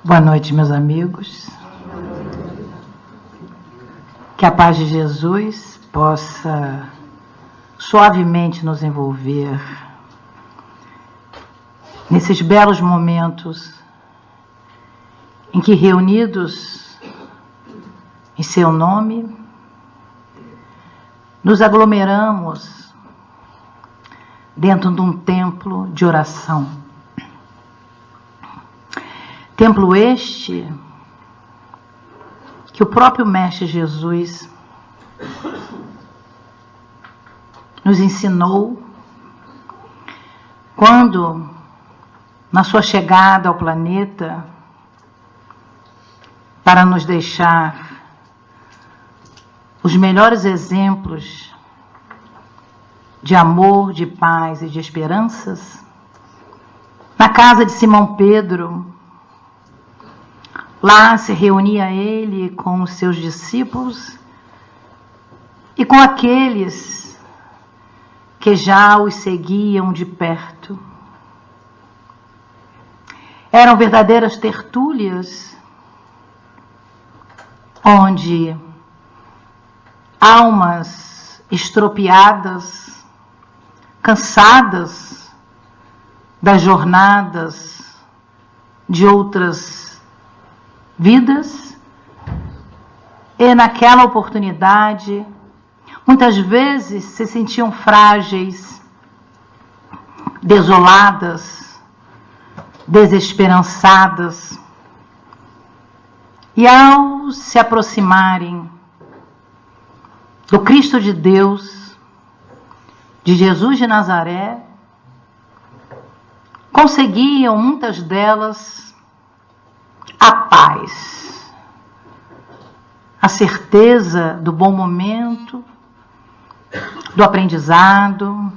Boa noite, meus amigos. Que a paz de Jesus possa suavemente nos envolver nesses belos momentos em que, reunidos em seu nome, nos aglomeramos dentro de um templo de oração. Templo este que o próprio Mestre Jesus nos ensinou quando, na sua chegada ao planeta, para nos deixar os melhores exemplos de amor, de paz e de esperanças, na casa de Simão Pedro. Lá se reunia ele com os seus discípulos e com aqueles que já os seguiam de perto. Eram verdadeiras tertúlias, onde almas estropiadas, cansadas das jornadas de outras vidas, e naquela oportunidade, muitas vezes se sentiam frágeis, desoladas, desesperançadas, e ao se aproximarem do Cristo de Deus, de Jesus de Nazaré, conseguiam muitas delas a paz, a certeza do bom momento, do aprendizado,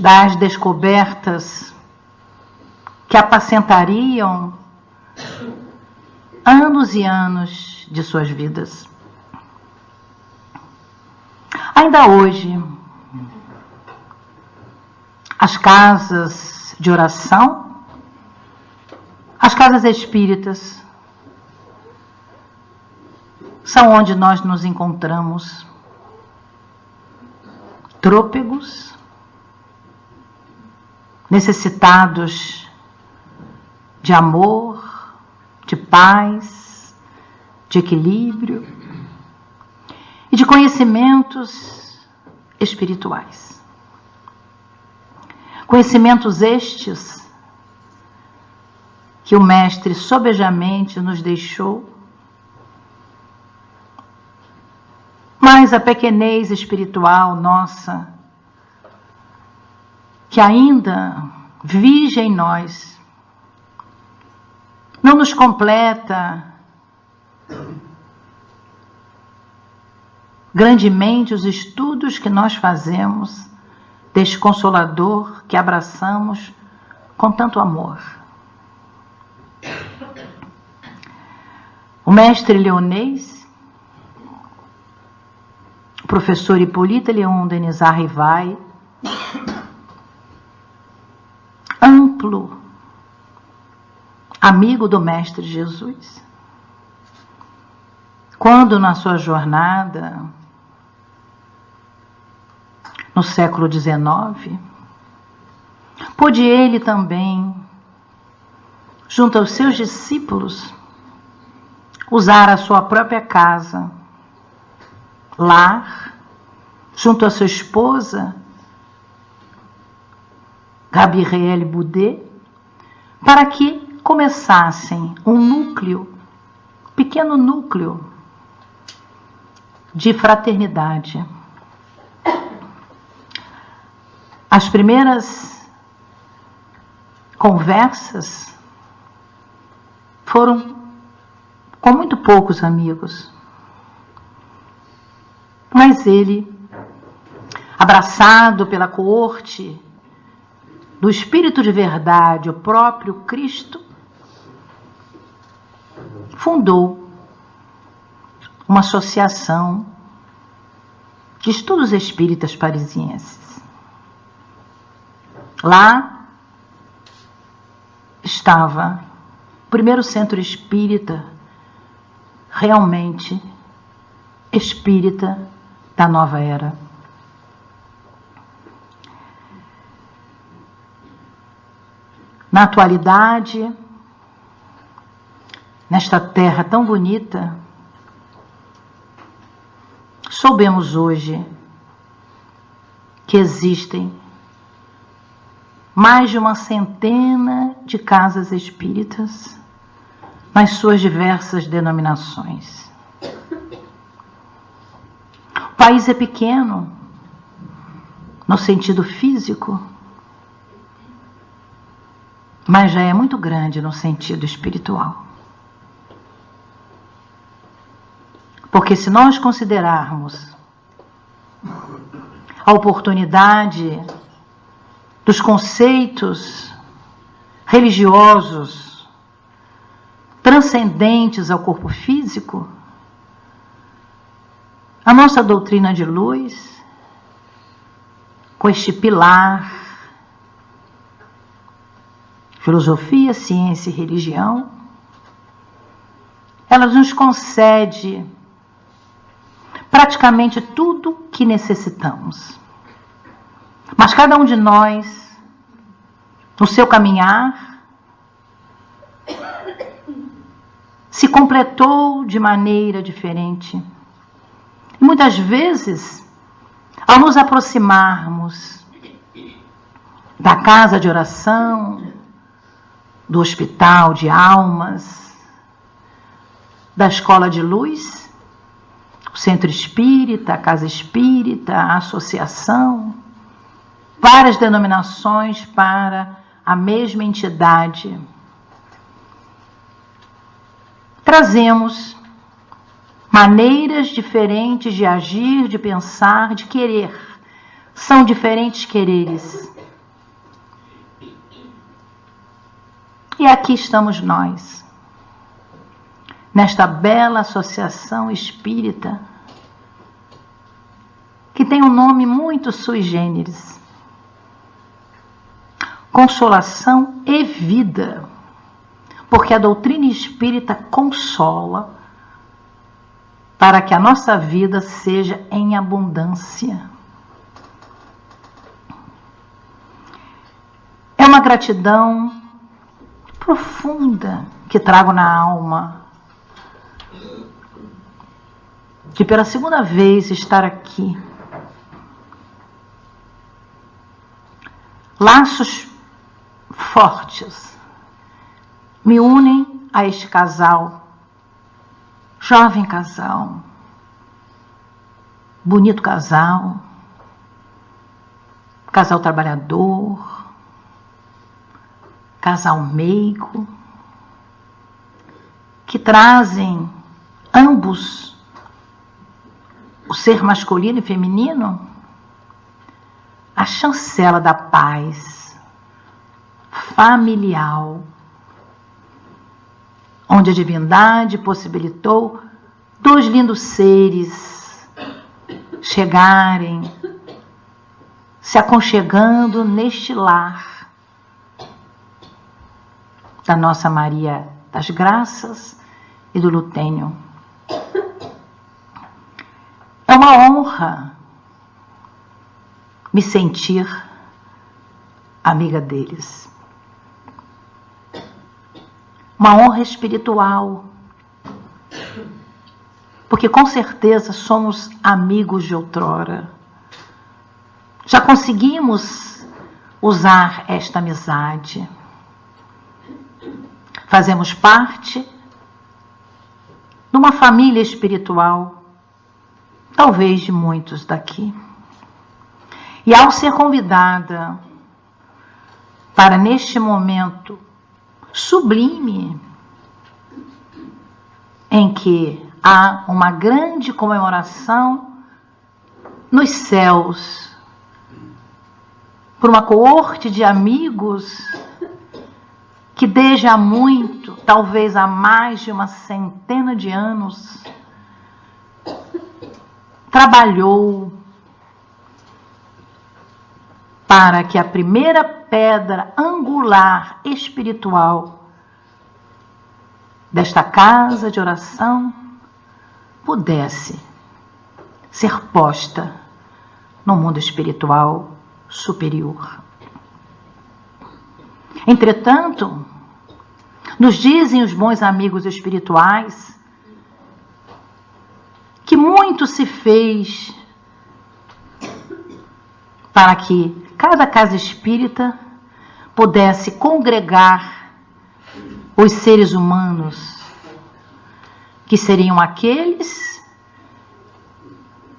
das descobertas que apacentariam anos e anos de suas vidas. Ainda hoje, as casas de oração, as casas espíritas, são onde nós nos encontramos trôpegos, necessitados de amor, de paz, de equilíbrio e de conhecimentos espirituais. Conhecimentos estes que o Mestre sobejamente nos deixou, mas a pequenez espiritual nossa, que ainda vige em nós, não nos completa grandemente os estudos que nós fazemos deste Consolador que abraçamos com tanto amor. O mestre leonês, o professor Hipólito Léon Denis Rivail, amplo amigo do Mestre Jesus, quando na sua jornada, no século XIX, pôde ele também, junto aos seus discípulos, usar a sua própria casa, lar, junto à sua esposa, Gabrielle Boudet, para que começassem um núcleo, pequeno núcleo de fraternidade. As primeiras conversas foram com muito poucos amigos, mas ele, abraçado pela coorte do Espírito de Verdade, o próprio Cristo, fundou uma associação de estudos espíritas parisienses. Lá estava o primeiro centro espírita, realmente espírita da nova era. Na atualidade, nesta terra tão bonita, soubemos hoje que existem mais de 100 de casas espíritas nas suas diversas denominações. O país é pequeno, no sentido físico, mas já é muito grande no sentido espiritual. Porque se nós considerarmos a oportunidade dos conceitos religiosos transcendentes ao corpo físico, a nossa doutrina de luz, com este pilar, filosofia, ciência e religião, ela nos concede praticamente tudo que necessitamos. Mas cada um de nós, no seu caminhar, se completou de maneira diferente. E muitas vezes, ao nos aproximarmos da casa de oração, do hospital de almas, da escola de luz, o centro espírita, a casa espírita, a associação, várias denominações para a mesma entidade. Trazemos maneiras diferentes de agir, de pensar, de querer. São diferentes quereres. E aqui estamos nós, nesta bela associação espírita, que tem um nome muito sui generis. Consolação e vida, porque a doutrina espírita consola para que a nossa vida seja em abundância. É uma gratidão profunda que trago na alma, de pela segunda vez estar aqui. Laços fortes me unem a este casal, jovem casal, bonito casal, casal trabalhador, casal meigo, que trazem ambos o ser masculino e feminino, a chancela da paz familiar, onde a divindade possibilitou dois lindos seres chegarem, se aconchegando neste lar da nossa Maria das Graças e do Lutênio. É uma honra me sentir amiga deles. Uma honra espiritual, porque com certeza somos amigos de outrora. Já conseguimos usar esta amizade. Fazemos parte de uma família espiritual, talvez de muitos daqui. E ao ser convidada para, neste momento sublime, em que há uma grande comemoração nos céus, por uma coorte de amigos que desde há muito, talvez há mais de 100 de anos, trabalhou para que a primeira pedra angular espiritual desta casa de oração pudesse ser posta no mundo espiritual superior. Entretanto, nos dizem os bons amigos espirituais que muito se fez para que cada casa espírita pudesse congregar os seres humanos, que seriam aqueles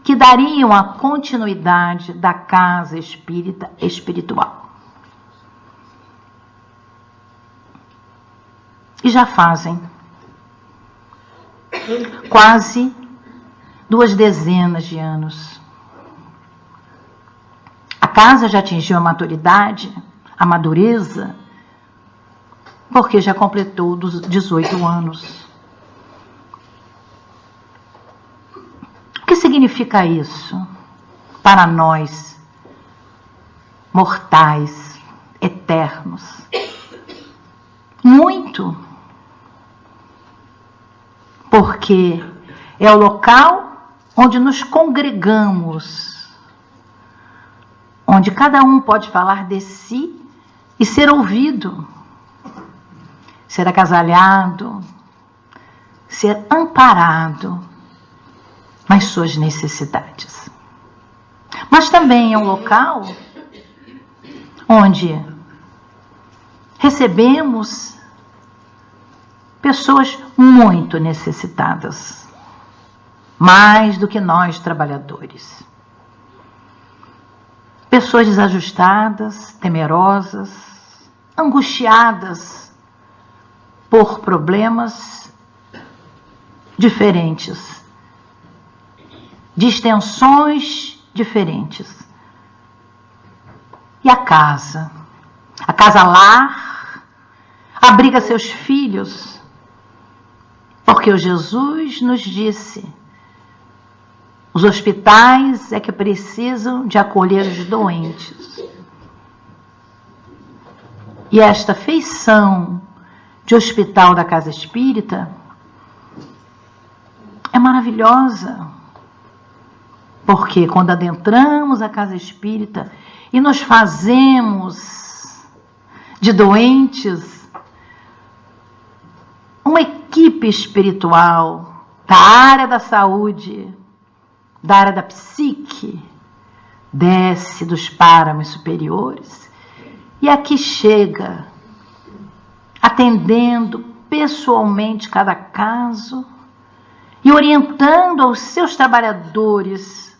que dariam a continuidade da casa espírita espiritual. E já fazem quase 2 dezenas de anos. A casa já atingiu a maturidade, a madureza, porque já completou dos 18 anos. O que significa isso para nós, mortais, eternos? Muito. Porque é o local onde nos congregamos, onde cada um pode falar de si e ser ouvido, ser agasalhado, ser amparado nas suas necessidades. Mas também é um local onde recebemos pessoas muito necessitadas, mais do que nós trabalhadores. Pessoas desajustadas, temerosas, angustiadas por problemas diferentes, de extensões diferentes. E a casa lar, abriga seus filhos, porque o Jesus nos disse: os hospitais é que precisam de acolher os doentes. E esta feição de hospital da casa espírita é maravilhosa, porque quando adentramos a casa espírita e nos fazemos de doentes, uma equipe espiritual da área da saúde, da área da psique, desce dos páramos superiores e aqui chega, atendendo pessoalmente cada caso e orientando aos seus trabalhadores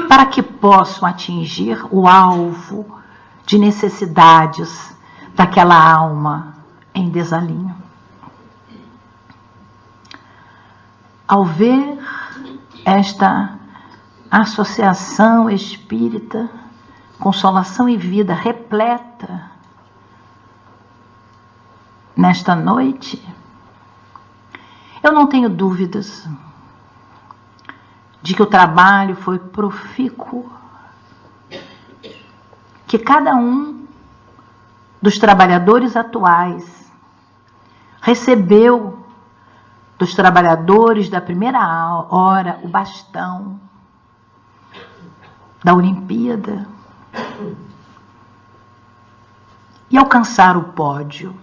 para que possam atingir o alvo de necessidades daquela alma em desalinho. Ao ver esta associação espírita, Consolação e Vida, repleta nesta noite, eu não tenho dúvidas de que o trabalho foi profícuo, que cada um dos trabalhadores atuais recebeu dos trabalhadores da primeira hora o bastão da Olimpíada e alcançar o pódio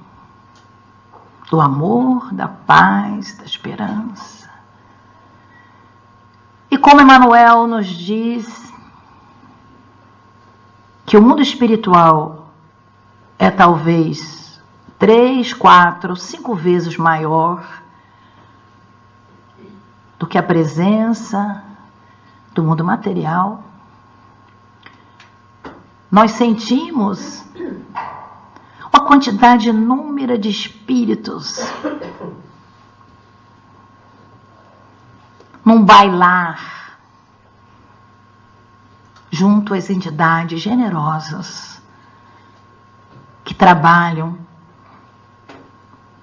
do amor, da paz, da esperança. E como Emmanuel nos diz que o mundo espiritual é talvez 3, 4, 5 vezes maior do que a presença do mundo material, nós sentimos uma quantidade inúmera de espíritos num bailar junto às entidades generosas que trabalham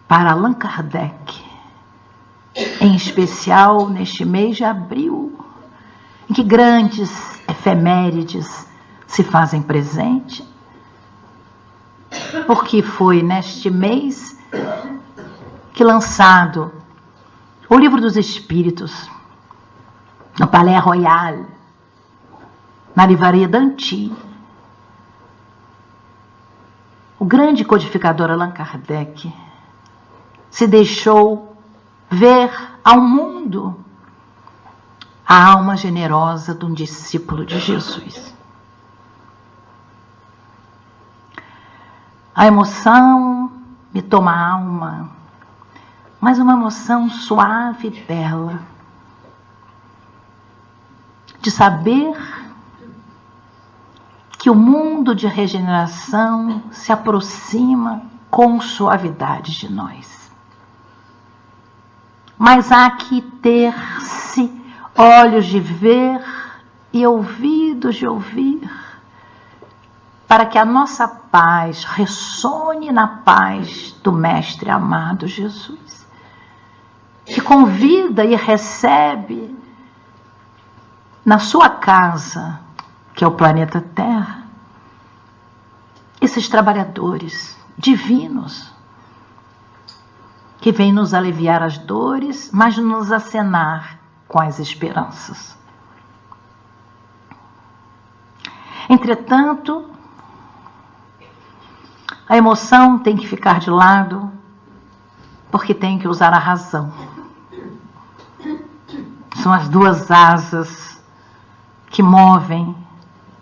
para Allan Kardec, em especial neste mês de abril, em que grandes efemérides se fazem presente, porque foi neste mês que lançado o Livro dos Espíritos no Palais Royal, na livraria Danty, o grande codificador Allan Kardec se deixou ver ao mundo a alma generosa de um discípulo de Jesus. A emoção me toma a alma, mas uma emoção suave e bela, de saber que o mundo de regeneração se aproxima com suavidade de nós. Mas há que ter-se olhos de ver e ouvidos de ouvir, para que a nossa paz ressone na paz do Mestre amado Jesus, que convida e recebe na sua casa, que é o planeta Terra, esses trabalhadores divinos, que vêm nos aliviar as dores, mas nos acenar com as esperanças. Entretanto, a emoção tem que ficar de lado, porque tem que usar a razão. São as duas asas que movem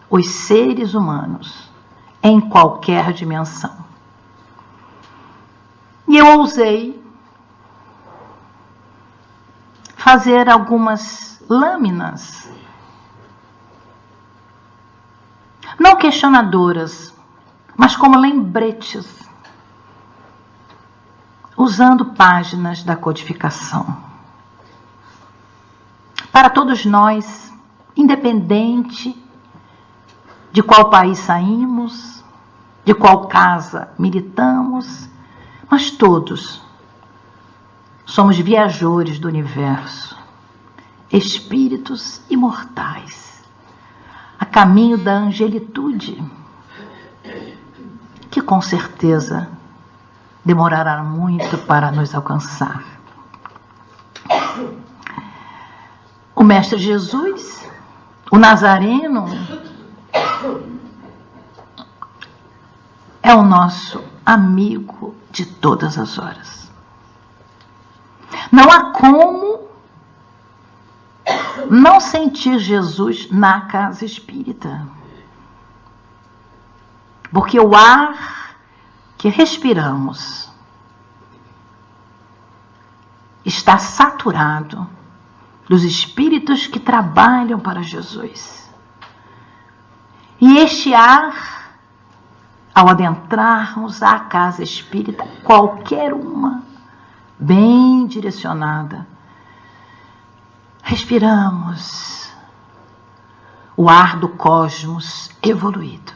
os seres humanos em qualquer dimensão. E eu ousei fazer algumas lâminas, não questionadoras, mas como lembretes, usando páginas da codificação. Para todos nós, independente de qual país saímos, de qual casa militamos, mas todos somos viajores do universo, espíritos imortais, a caminho da angelitude, que com certeza demorará muito para nos alcançar. O Mestre Jesus, o Nazareno, é o nosso amigo de todas as horas. Não há como não sentir Jesus na casa espírita. Porque o ar que respiramos está saturado dos espíritos que trabalham para Jesus. E este ar, ao adentrarmos a casa espírita, qualquer uma, bem direcionada, respiramos o ar do cosmos evoluído.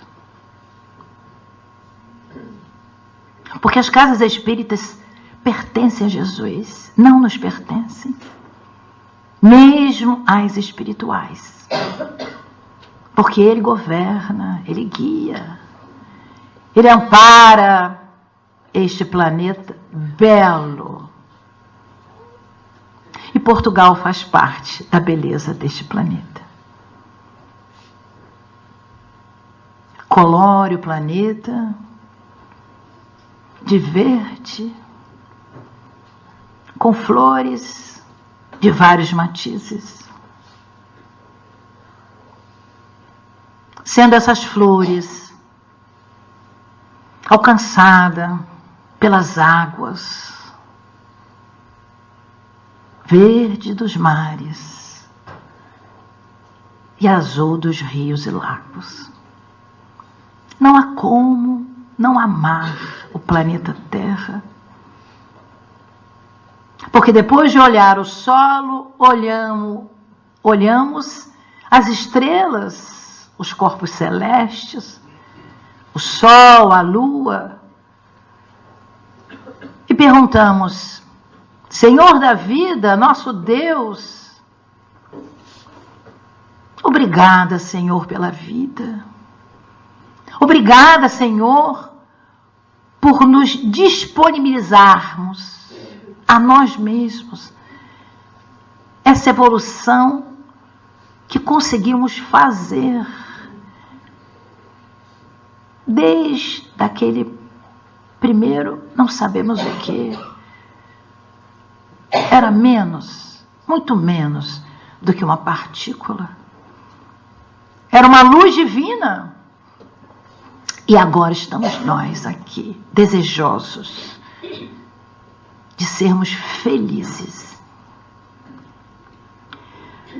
Porque as casas espíritas pertencem a Jesus, não nos pertencem, mesmo as espirituais. Porque Ele governa, Ele guia, Ele ampara este planeta belo. E Portugal faz parte da beleza deste planeta. Colore o planeta de verde, com flores de vários matizes. Sendo essas flores alcançadas pelas águas verde dos mares e azul dos rios e lagos. Não há como não amar o planeta Terra. Porque depois de olhar o solo, olhamos as estrelas, os corpos celestes, o sol, a lua, e perguntamos: Senhor da vida, nosso Deus, obrigada, Senhor, pela vida. Obrigada, Senhor, por nos disponibilizarmos a nós mesmos. Essa evolução que conseguimos fazer desde aquele primeiro, não sabemos o que, era menos, muito menos do que uma partícula. Era uma luz divina. E agora estamos nós aqui, desejosos de sermos felizes.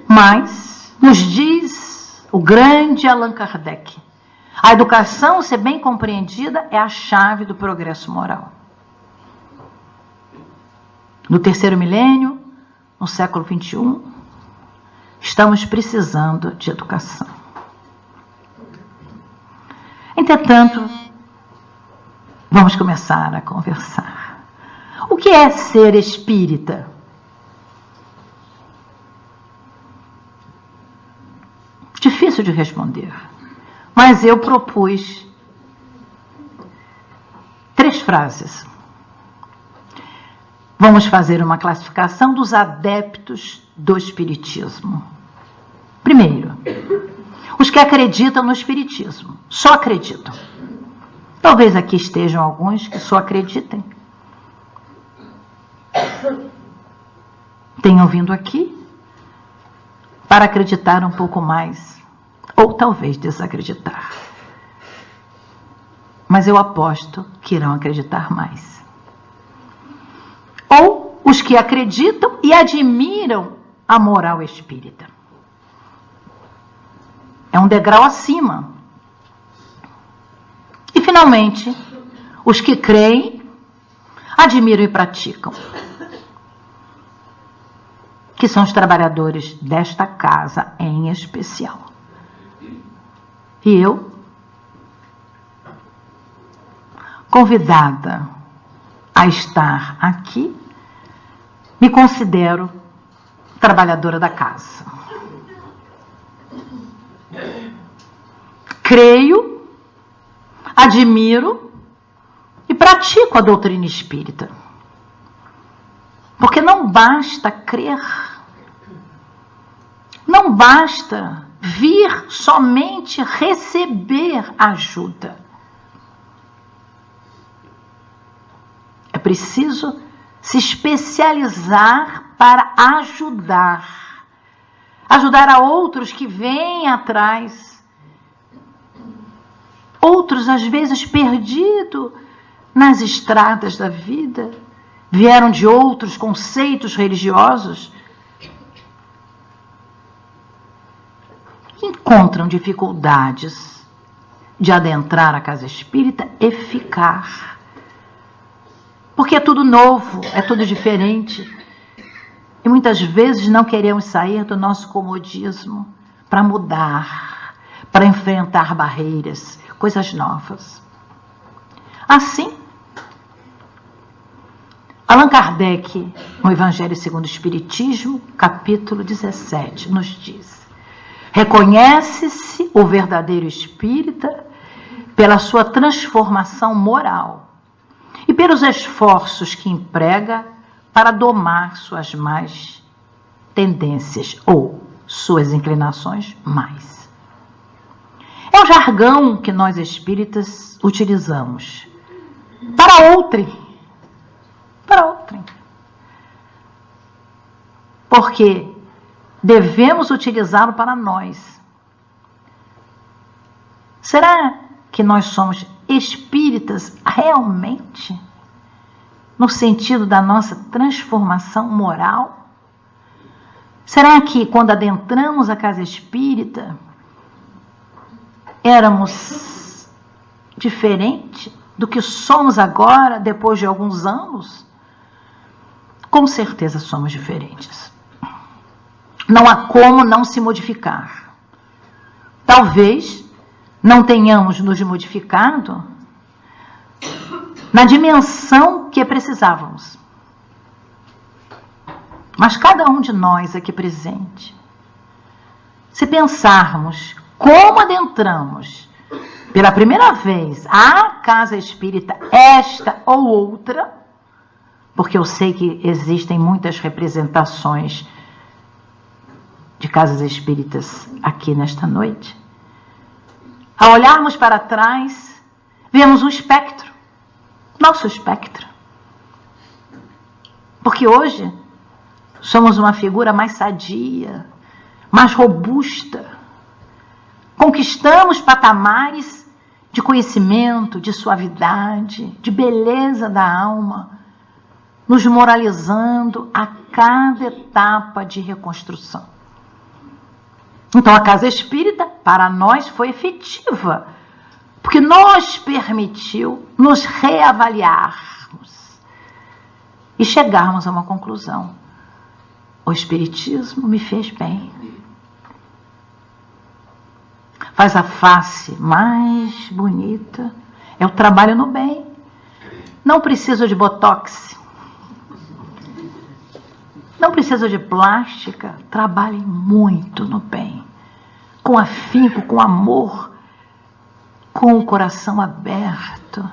Mas, nos diz o grande Allan Kardec, a educação, se bem compreendida, é a chave do progresso moral. No terceiro milênio, no século XXI, estamos precisando de educação. Entretanto, vamos começar a conversar. O que é ser espírita? Difícil de responder, mas eu propus 3 frases. Vamos fazer uma classificação dos adeptos do espiritismo. Primeiro, os que acreditam no espiritismo, só acreditam. Talvez aqui estejam alguns que só acreditem. Tenham vindo aqui para acreditar um pouco mais, ou talvez desacreditar. Mas eu aposto que irão acreditar mais. Ou os que acreditam e admiram a moral espírita. É um degrau acima. E, finalmente, os que creem, admiram e praticam. Que são os trabalhadores desta casa em especial. E eu, convidada a estar aqui, me considero trabalhadora da casa. Creio, admiro e pratico a doutrina espírita. Porque não basta crer, não basta vir somente receber ajuda. É preciso se especializar para ajudar. Ajudar a outros que vêm atrás. Outros, às vezes, perdidos nas estradas da vida. Vieram de outros conceitos religiosos. Encontram dificuldades de adentrar a casa espírita e ficar. Porque é tudo novo, é tudo diferente. E muitas vezes não queremos sair do nosso comodismo para mudar, para enfrentar barreiras, coisas novas. Assim, Allan Kardec, no Evangelho segundo o Espiritismo, capítulo 17, nos diz: reconhece-se o verdadeiro espírita pela sua transformação moral e pelos esforços que emprega para domar suas más tendências ou suas inclinações mais. É o jargão que nós espíritas utilizamos para outrem. Para outrem. Porque devemos utilizá-lo para nós. Será que nós somos espíritas realmente? No sentido da nossa transformação moral? Será que quando adentramos a casa espírita, éramos diferente do que somos agora, depois de alguns anos? Com certeza somos diferentes. Não há como não se modificar. Talvez não tenhamos nos modificado na dimensão que precisávamos. Mas cada um de nós aqui presente, se pensarmos como adentramos pela primeira vez a casa espírita, esta ou outra, porque eu sei que existem muitas representações de casas espíritas aqui nesta noite. Ao olharmos para trás, vemos um espectro, nosso espectro. Porque hoje somos uma figura mais sadia, mais robusta. Conquistamos patamares de conhecimento, de suavidade, de beleza da alma, nos moralizando a cada etapa de reconstrução. Então a casa espírita, para nós, foi efetiva, porque nos permitiu nos reavaliarmos e chegarmos a uma conclusão. O espiritismo me fez bem. Faz a face mais bonita. Eu trabalho no bem. Não preciso de botox. Não preciso de plástica. Trabalhe muito no bem. Com afinco, com amor, com o coração aberto.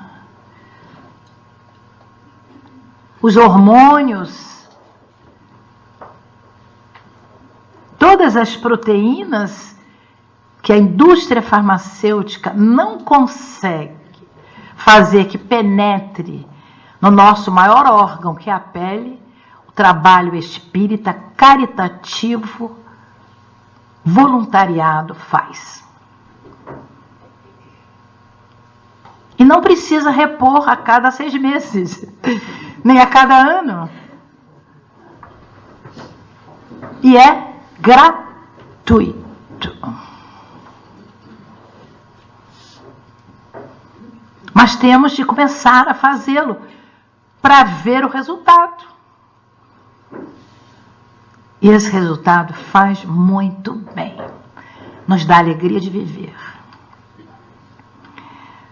Os hormônios, todas as proteínas que a indústria farmacêutica não consegue fazer que penetre no nosso maior órgão, que é a pele, o trabalho espírita caritativo, voluntariado faz. E não precisa repor a cada 6 meses, nem a cada ano. E é gratuito. Mas temos de começar a fazê-lo para ver o resultado. E esse resultado faz muito bem. Nos dá alegria de viver.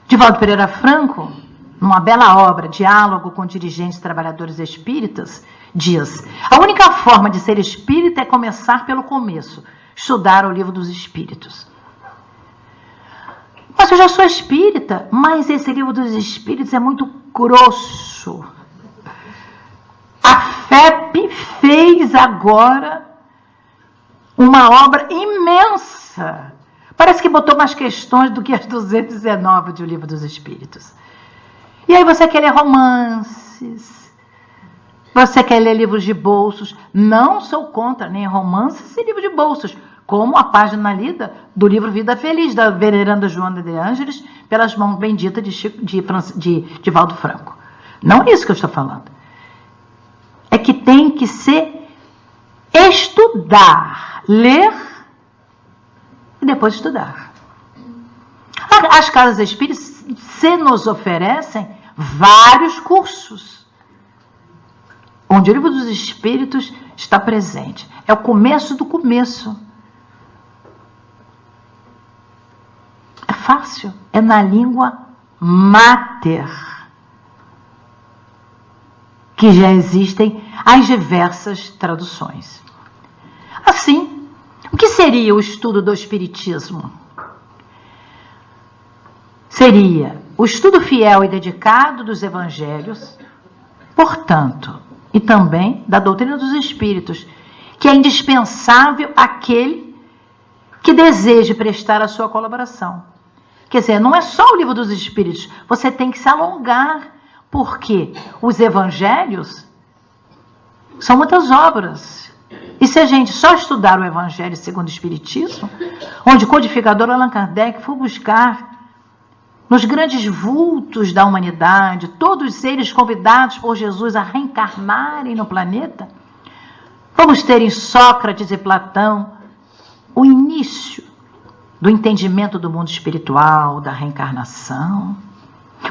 Divaldo Pereira Franco, numa bela obra, Diálogo com Dirigentes e Trabalhadores Espíritas, diz: a única forma de ser espírita é começar pelo começo, estudar o Livro dos Espíritos. Mas eu já sou espírita, mas esse Livro dos Espíritos é muito grosso. A FEP fez agora uma obra imensa. Parece que botou mais questões do que as 219 do Livro dos Espíritos. E aí você quer ler romances, você quer ler livros de bolsos. Não sou contra nem romances e livros de bolsos, como a página lida do livro Vida Feliz, da veneranda Joana de Ângeles, pelas mãos benditas de Divaldo Franco. Não é isso que eu estou falando. É que tem que se estudar, ler e depois estudar. As casas espíritas se nos oferecem vários cursos, onde o Livro dos Espíritos está presente. É o começo do começo. É fácil, é na língua mater, que já existem as diversas traduções. Assim, o que seria o estudo do Espiritismo? Seria o estudo fiel e dedicado dos Evangelhos, portanto, e também da doutrina dos Espíritos, que é indispensável àquele que deseje prestar a sua colaboração. Quer dizer, não é só o Livro dos Espíritos, você tem que se alongar, porque os Evangelhos são muitas obras. E se a gente só estudar o Evangelho segundo o Espiritismo, onde o codificador Allan Kardec foi buscar nos grandes vultos da humanidade, todos eles convidados por Jesus a reencarnarem no planeta, vamos ter em Sócrates e Platão o início do entendimento do mundo espiritual, da reencarnação.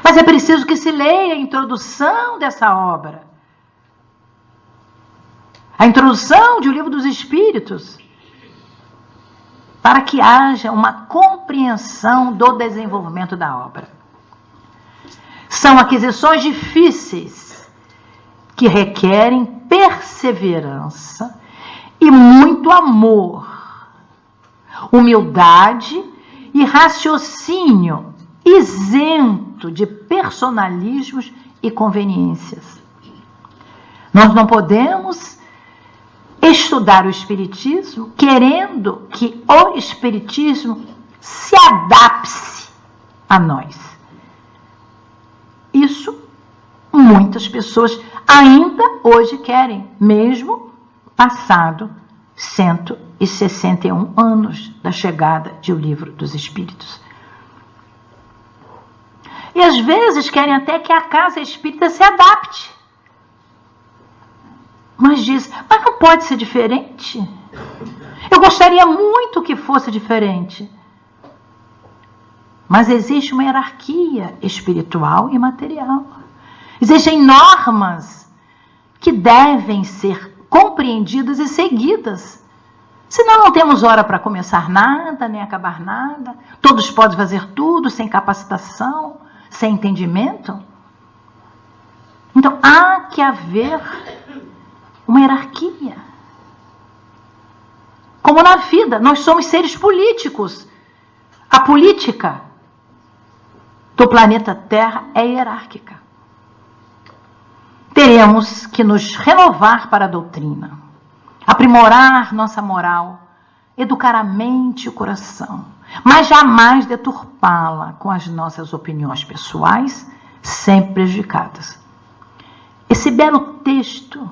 Mas é preciso que se leia a introdução dessa obra. A introdução de O Livro dos Espíritos, para que haja uma compreensão do desenvolvimento da obra. São aquisições difíceis que requerem perseverança e muito amor, humildade e raciocínio isento de personalismos e conveniências. Nós não podemos estudar o Espiritismo querendo que o Espiritismo se adapte a nós. Isso muitas pessoas ainda hoje querem, mesmo passado 161 anos da chegada de O Livro dos Espíritos. E às vezes querem até que a casa espírita se adapte. Mas diz, mas não pode ser diferente? Eu gostaria muito que fosse diferente. Mas existe uma hierarquia espiritual e material. Existem normas que devem ser compreendidas e seguidas. Senão não temos hora para começar nada, nem acabar nada. Todos podem fazer tudo sem capacitação, sem entendimento. Então há que haver uma hierarquia. Como na vida, nós somos seres políticos. A política do planeta Terra é hierárquica. Teremos que nos renovar para a doutrina, aprimorar nossa moral, educar a mente e o coração, mas jamais deturpá-la com as nossas opiniões pessoais, sempre prejudicadas. Esse belo texto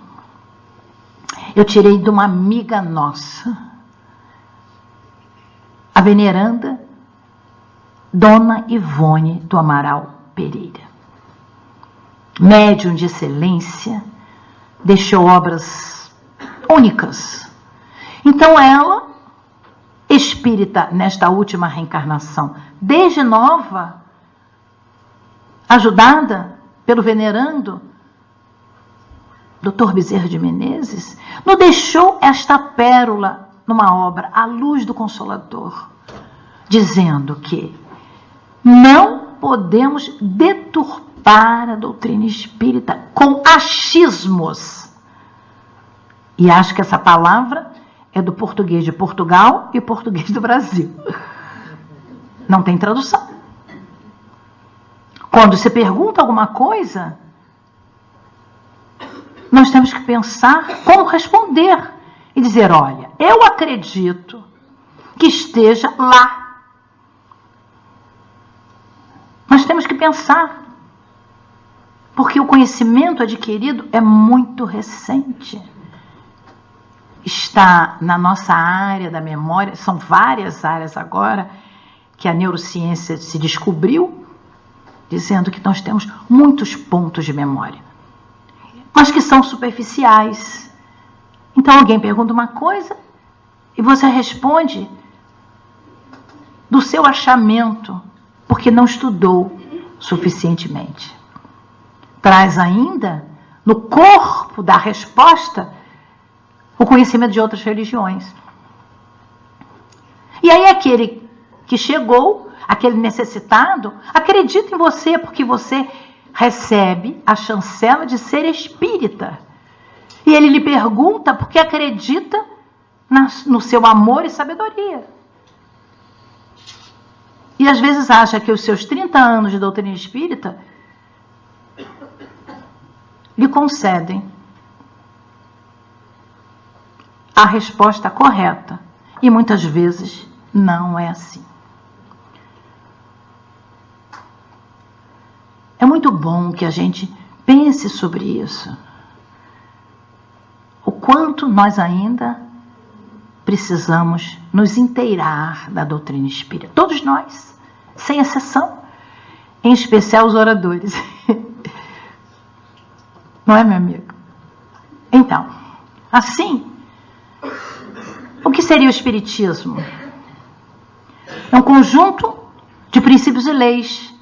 eu tirei de uma amiga nossa, a veneranda Dona Ivone do Amaral Pereira. Médium de excelência, deixou obras únicas. Então ela, espírita nesta última reencarnação, desde nova, ajudada pelo venerando Dr. Bezerra de Menezes, nos deixou esta pérola numa obra, A Luz do Consolador, dizendo que não podemos deturpar a doutrina espírita com achismos. E acho que essa palavra é do português de Portugal e português do Brasil. Não tem tradução. Quando se pergunta alguma coisa, nós temos que pensar como responder e dizer, olha, eu acredito que esteja lá. Nós temos que pensar, porque o conhecimento adquirido é muito recente. Está na nossa área da memória, são várias áreas agora que a neurociência se descobriu, dizendo que nós temos muitos pontos de memória, mas que são superficiais. Então alguém pergunta uma coisa e você responde do seu achamento, porque não estudou suficientemente. Traz ainda no corpo da resposta o conhecimento de outras religiões. E aí aquele que chegou, aquele necessitado, acredita em você porque você recebe a chancela de ser espírita. E ele lhe pergunta porque acredita no seu amor e sabedoria. E às vezes acha que os seus 30 anos de doutrina espírita lhe concedem a resposta correta. E muitas vezes não é assim. É muito bom que a gente pense sobre isso. O quanto nós ainda precisamos nos inteirar da doutrina espírita. Todos nós, sem exceção, em especial os oradores. Não é, meu amigo? Então, assim, o que seria o espiritismo? É um conjunto de princípios e leis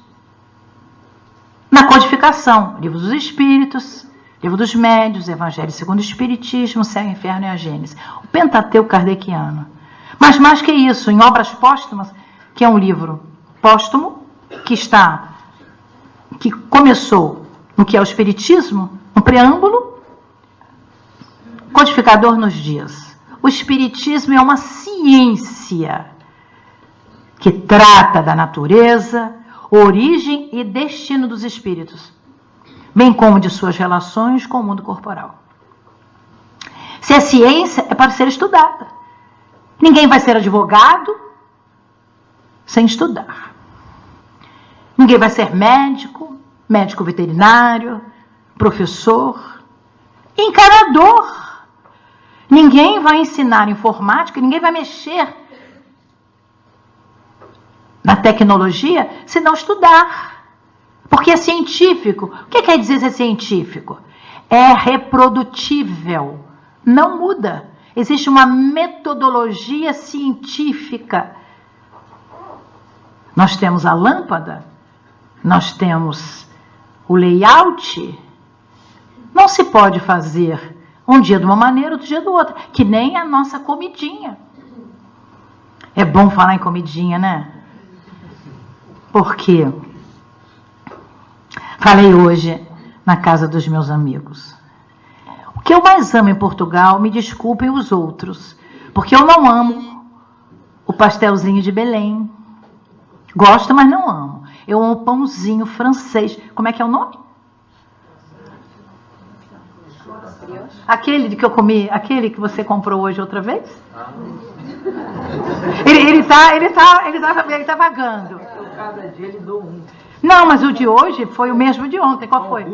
na codificação, Livro dos Espíritos, Livro dos Médiuns, Evangelho segundo o Espiritismo, Céu, Inferno e a Gênese. O Pentateuco kardeciano. Mas mais que isso, em Obras Póstumas, que é um livro póstumo, que começou no que é o Espiritismo, no preâmbulo, codificador nos dias. O Espiritismo é uma ciência que trata da natureza, origem e destino dos espíritos, bem como de suas relações com o mundo corporal. Se é ciência, é para ser estudada. Ninguém vai ser advogado sem estudar. Ninguém vai ser médico, médico veterinário, professor, encanador. Ninguém vai ensinar informática, ninguém vai mexer na tecnologia se não estudar. Porque é científico. O que quer dizer ser científico? É reprodutível. Não muda. Existe uma metodologia científica. Nós temos a lâmpada, nós temos o layout. Não se pode fazer um dia de uma maneira, outro dia do outro. Que nem a nossa comidinha. É bom falar em comidinha, né? Porque falei hoje na casa dos meus amigos. O que eu mais amo em Portugal, me desculpem os outros, porque eu não amo o pastelzinho de Belém. Gosto, mas não amo. Eu amo o pãozinho francês. Como é que é o nome? Aquele que eu comi, aquele que você comprou hoje outra vez? Ele tá vagando. Cada dia ele dou um. Não, mas o de hoje foi o mesmo de ontem. Qual foi?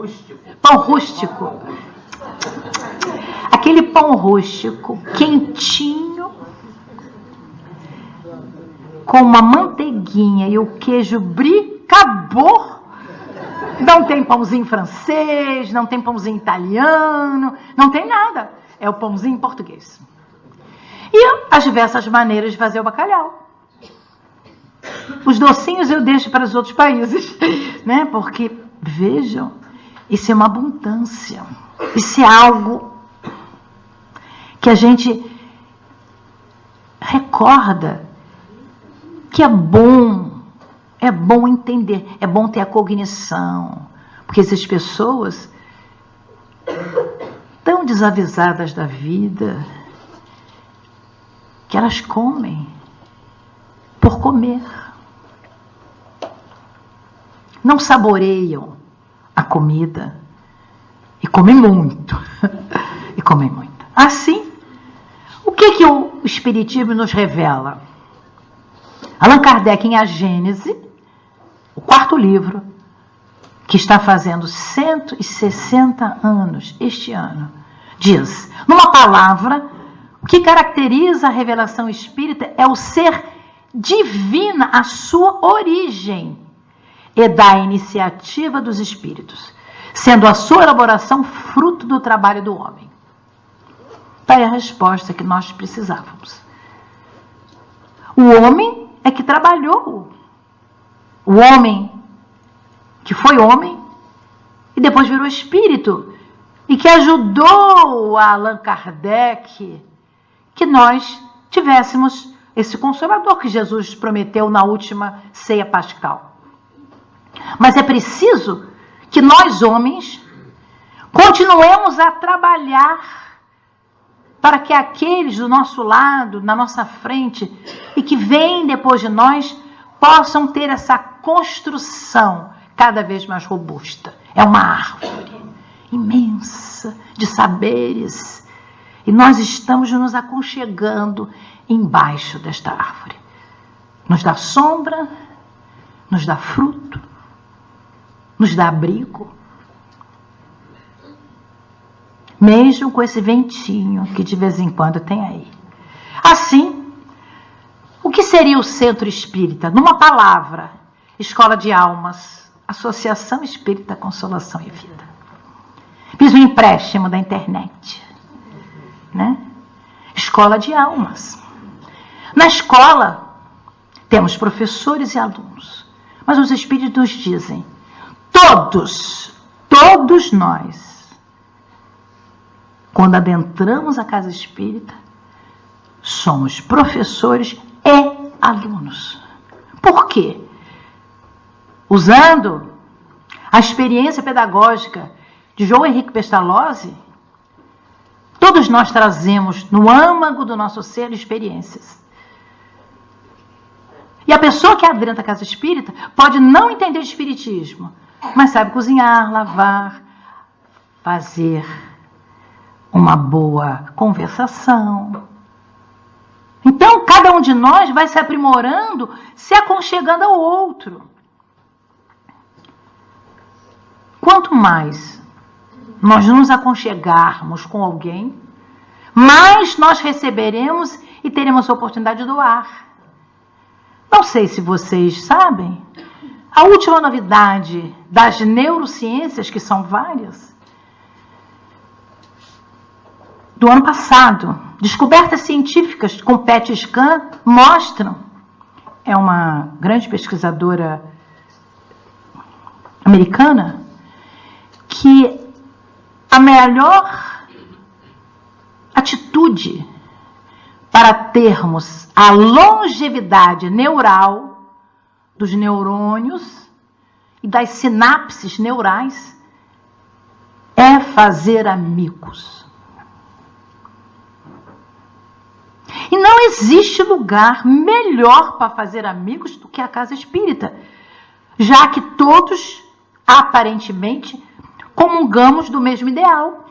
Pão rústico. Aquele pão rústico, quentinho, com uma manteiguinha e o queijo brie, acabou. Não tem pãozinho francês, não tem pãozinho italiano, não tem nada. É o pãozinho português. E as diversas maneiras de fazer o bacalhau. Os docinhos eu deixo para os outros países, né? Porque, vejam, isso é uma abundância. Isso é algo que a gente recorda que é bom entender, é bom ter a cognição, porque essas pessoas tão desavisadas da vida que elas comem por comer. Não saboreiam a comida e comem muito. E comem muito. Assim, o que o Espiritismo nos revela? Allan Kardec, em A Gênese, o 4º livro, que está fazendo 160 anos este ano, diz, numa palavra, o que caracteriza a revelação espírita é o ser divina, a sua origem, e da iniciativa dos espíritos, sendo a sua elaboração fruto do trabalho do homem. Está aí a resposta que nós precisávamos. O homem é que trabalhou. O homem que foi homem e depois virou espírito e que ajudou a Allan Kardec que nós tivéssemos esse consolador que Jesus prometeu na última ceia pascal. Mas é preciso que nós, homens, continuemos a trabalhar para que aqueles do nosso lado, na nossa frente, e que vêm depois de nós, possam ter essa construção cada vez mais robusta. É uma árvore imensa de saberes. E nós estamos nos aconchegando embaixo desta árvore. Nos dá sombra, nos dá fruto, nos dá abrigo. Mesmo com esse ventinho que de vez em quando tem aí. Assim, o que seria o Centro Espírita? Numa palavra, Escola de Almas, Associação Espírita Consolação e Vida. Fiz um empréstimo da internet, né? Escola de Almas. Na escola, temos professores e alunos, mas os Espíritos nos dizem, todos nós, quando adentramos a casa espírita, somos professores e alunos. Por quê? Usando a experiência pedagógica de João Henrique Pestalozzi, todos nós trazemos no âmago do nosso ser experiências. E a pessoa que adentra a casa espírita pode não entender de espiritismo, mas sabe cozinhar, lavar, fazer uma boa conversação. Então, cada um de nós vai se aprimorando, se aconchegando ao outro. Quanto mais nós nos aconchegarmos com alguém, mais nós receberemos e teremos a oportunidade de doar. Não sei se vocês sabem, a última novidade das neurociências, que são várias, do ano passado, descobertas científicas com PET scan mostram, é uma grande pesquisadora americana, que a melhor atitude para termos a longevidade neural dos neurônios e das sinapses neurais é fazer amigos. E não existe lugar melhor para fazer amigos do que a casa espírita, já que todos, aparentemente, comungamos do mesmo ideal.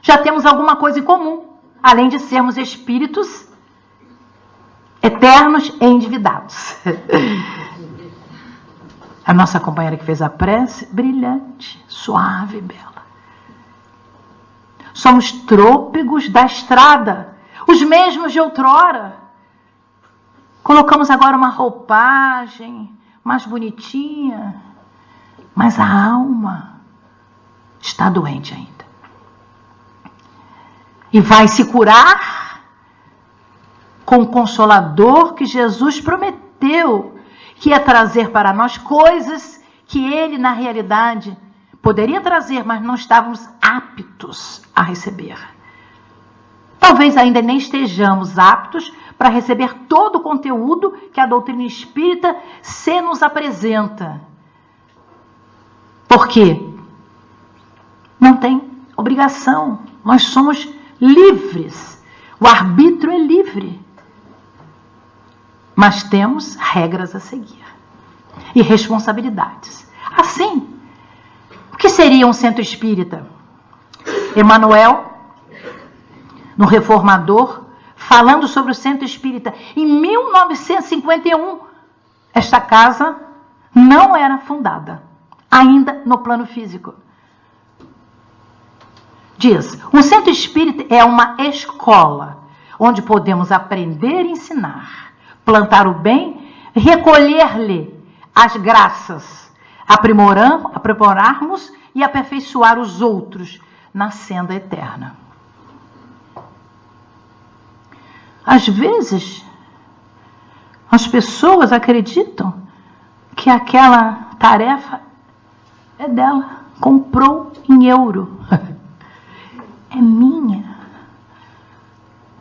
Já temos alguma coisa em comum, além de sermos espíritos eternos e endividados. A nossa companheira que fez a prece, brilhante, suave e bela. Somos trôpegos da estrada, os mesmos de outrora. Colocamos agora uma roupagem mais bonitinha, mas a alma está doente ainda. E vai se curar com o Consolador que Jesus prometeu que ia trazer para nós coisas que ele, na realidade, poderia trazer, mas não estávamos aptos a receber. Talvez ainda nem estejamos aptos para receber todo o conteúdo que a doutrina espírita se nos apresenta. Por quê? Não tem obrigação. Nós somos livres. O arbítrio é livre. Mas temos regras a seguir. E responsabilidades. Assim, o que seria um centro espírita? Emmanuel, no Reformador, falando sobre o centro espírita, em 1951, esta casa não era fundada, ainda no plano físico. Diz, um centro espírita é uma escola, onde podemos aprender e ensinar, plantar o bem, recolher-lhe as graças, aprimorarmos e aperfeiçoar os outros na senda eterna. Às vezes, as pessoas acreditam que aquela tarefa é dela, comprou em euro. É minha.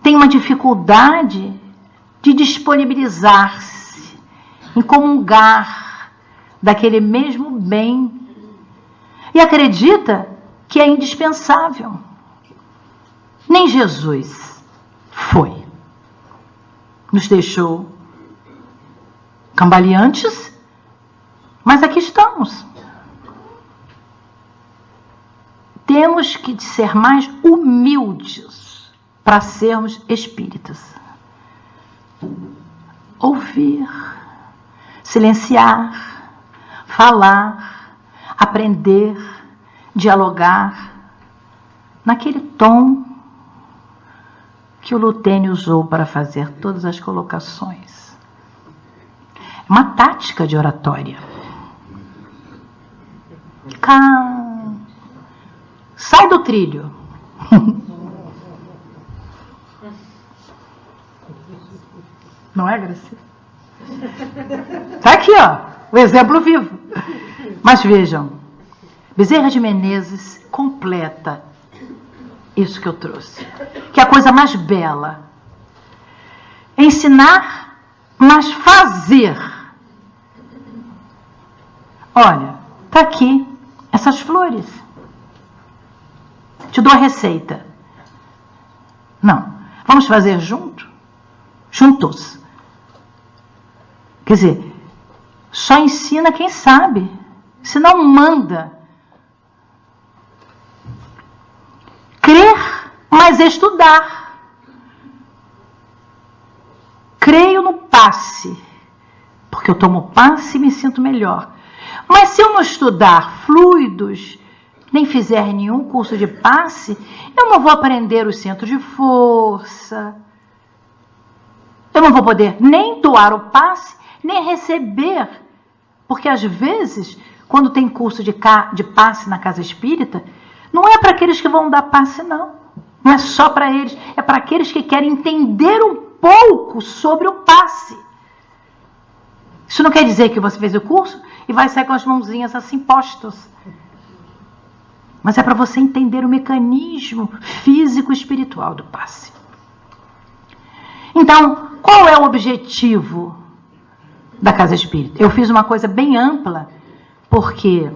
Tem uma dificuldade de disponibilizar-se, em comungar daquele mesmo bem. E acredita que é indispensável. Nem Jesus foi. Nos deixou cambaleantes, mas aqui estamos. Temos que ser mais humildes para sermos espíritas. Ouvir, silenciar, falar, aprender, dialogar, naquele tom que o Lutênio usou para fazer todas as colocações. Uma tática de oratória. Calma. Sai do trilho. Não é, Graci? Está aqui, ó, o exemplo vivo. Mas vejam, Bezerra de Menezes completa isso que eu trouxe, que é a coisa mais bela. Ensinar, mas fazer. Olha, está aqui essas flores. Te dou a receita. Não. Vamos fazer junto? Juntos. Quer dizer, só ensina quem sabe. Senão manda. Crer, mas mas estudar. Creio no passe, porque eu tomo passe e me sinto melhor. Mas se eu não estudar fluidos, nem fizer nenhum curso de passe, eu não vou aprender os centros de força. Eu não vou poder nem doar o passe, nem receber. Porque às vezes, quando tem curso de passe na casa espírita, não é para aqueles que vão dar passe, não. Não é só para eles, é para aqueles que querem entender um pouco sobre o passe. Isso não quer dizer que você fez o curso e vai sair com as mãozinhas assim postas. Mas é para você entender o mecanismo físico e espiritual do passe. Então, qual é o objetivo da casa espírita? Eu fiz uma coisa bem ampla, porque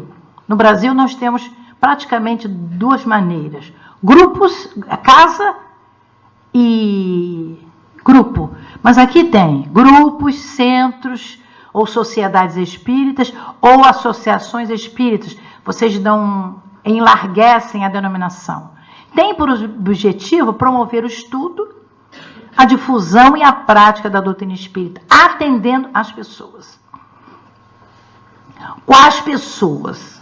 no Brasil nós temos praticamente duas maneiras. Grupos, casa e grupo. Mas aqui tem grupos, centros, ou sociedades espíritas, ou associações espíritas. Vocês enlarguecem a denominação. Tem por objetivo promover o estudo, a difusão e a prática da doutrina espírita, atendendo as pessoas. Quais pessoas?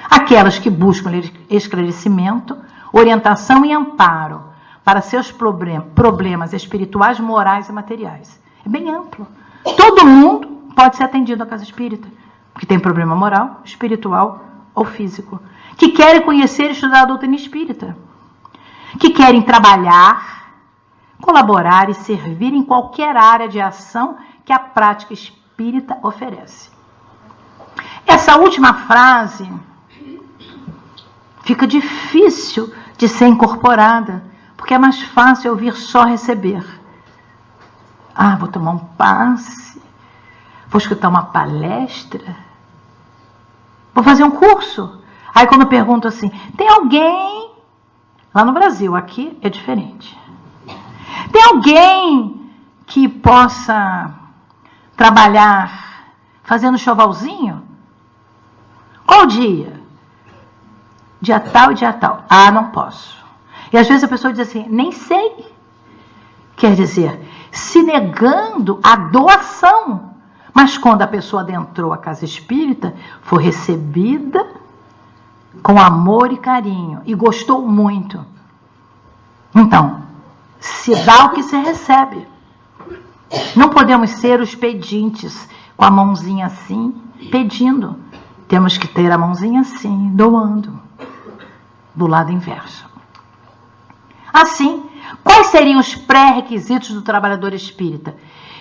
Aquelas que buscam esclarecimento, orientação e amparo para seus problemas espirituais, morais e materiais. É bem amplo. Todo mundo pode ser atendido na casa espírita, que tem problema moral, espiritual ou físico, que querem conhecer e estudar a doutrina espírita, que querem trabalhar, colaborar e servir em qualquer área de ação que a prática espírita oferece. Essa última frase fica difícil de ser incorporada, porque é mais fácil ouvir só receber. Ah, vou tomar um passe, vou escutar uma palestra, vou fazer um curso. Aí quando eu pergunto assim, tem alguém, lá no Brasil, aqui é diferente, tem alguém que possa trabalhar fazendo chovalzinho? Qual dia? Dia tal e dia tal. Ah, não posso. E às vezes a pessoa diz assim, nem sei. Quer dizer, se negando a doação. Mas quando a pessoa adentrou a casa espírita, foi recebida com amor e carinho e gostou muito. Então, se dá o que se recebe. Não podemos ser os pedintes com a mãozinha assim, pedindo. Temos que ter a mãozinha assim, doando, do lado inverso. Assim, quais seriam os pré-requisitos do trabalhador espírita?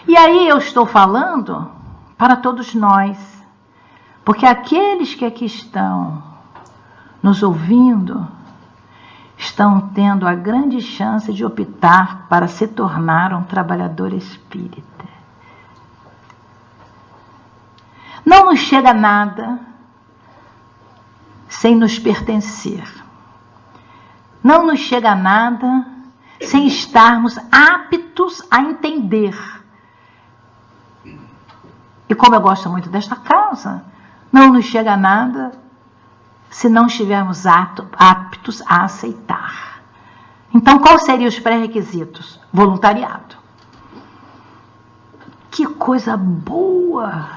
E aí eu estou falando para todos nós, porque aqueles que aqui estão nos ouvindo estão tendo a grande chance de optar para se tornar um trabalhador espírita. Não nos chega nada sem nos pertencer. Não nos chega nada sem estarmos aptos a entender. E como eu gosto muito desta causa, não nos chega nada se não estivermos aptos a aceitar. Então, quais seriam os pré-requisitos? Voluntariado. Que coisa boa!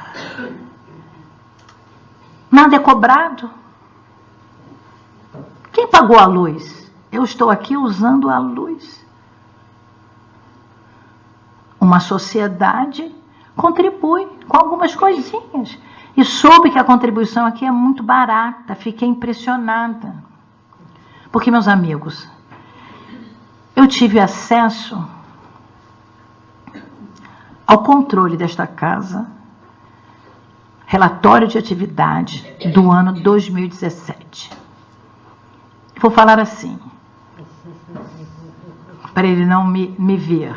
Nada é cobrado. Quem pagou a luz? Eu estou aqui usando a luz. Uma sociedade contribui com algumas coisinhas. E soube que a contribuição aqui é muito barata. Fiquei impressionada. Porque, meus amigos, eu tive acesso ao controle desta casa, relatório de atividade do ano 2017. Vou falar assim, para ele não me ver.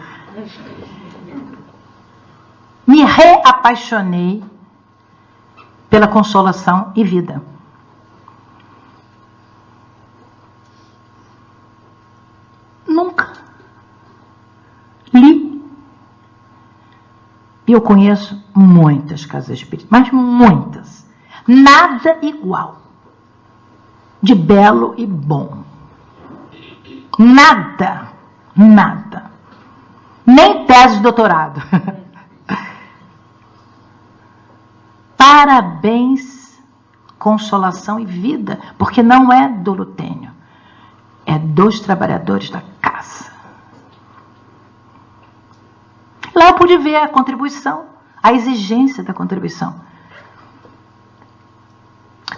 Me reapaixonei pela consolação e vida. Nunca li. E eu conheço muitas casas espíritas, mas muitas. Nada igual. De belo e bom. Nada. Nada. Nem tese de doutorado. Parabéns, consolação e vida, porque não é do Lutênio, é dos trabalhadores da casa. Lá eu pude ver a contribuição, a exigência da contribuição.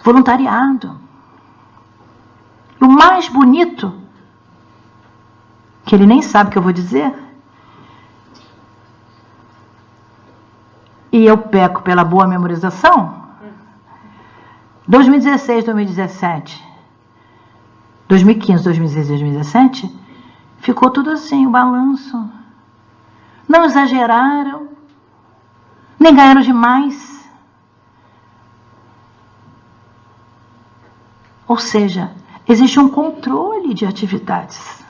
Voluntariado. E o mais bonito, que ele nem sabe o que eu vou dizer, e eu peco pela boa memorização, 2016, 2017, 2015, 2016, 2017, ficou tudo assim, o balanço. Não exageraram, nem ganharam demais. Ou seja, existe um controle de atividades.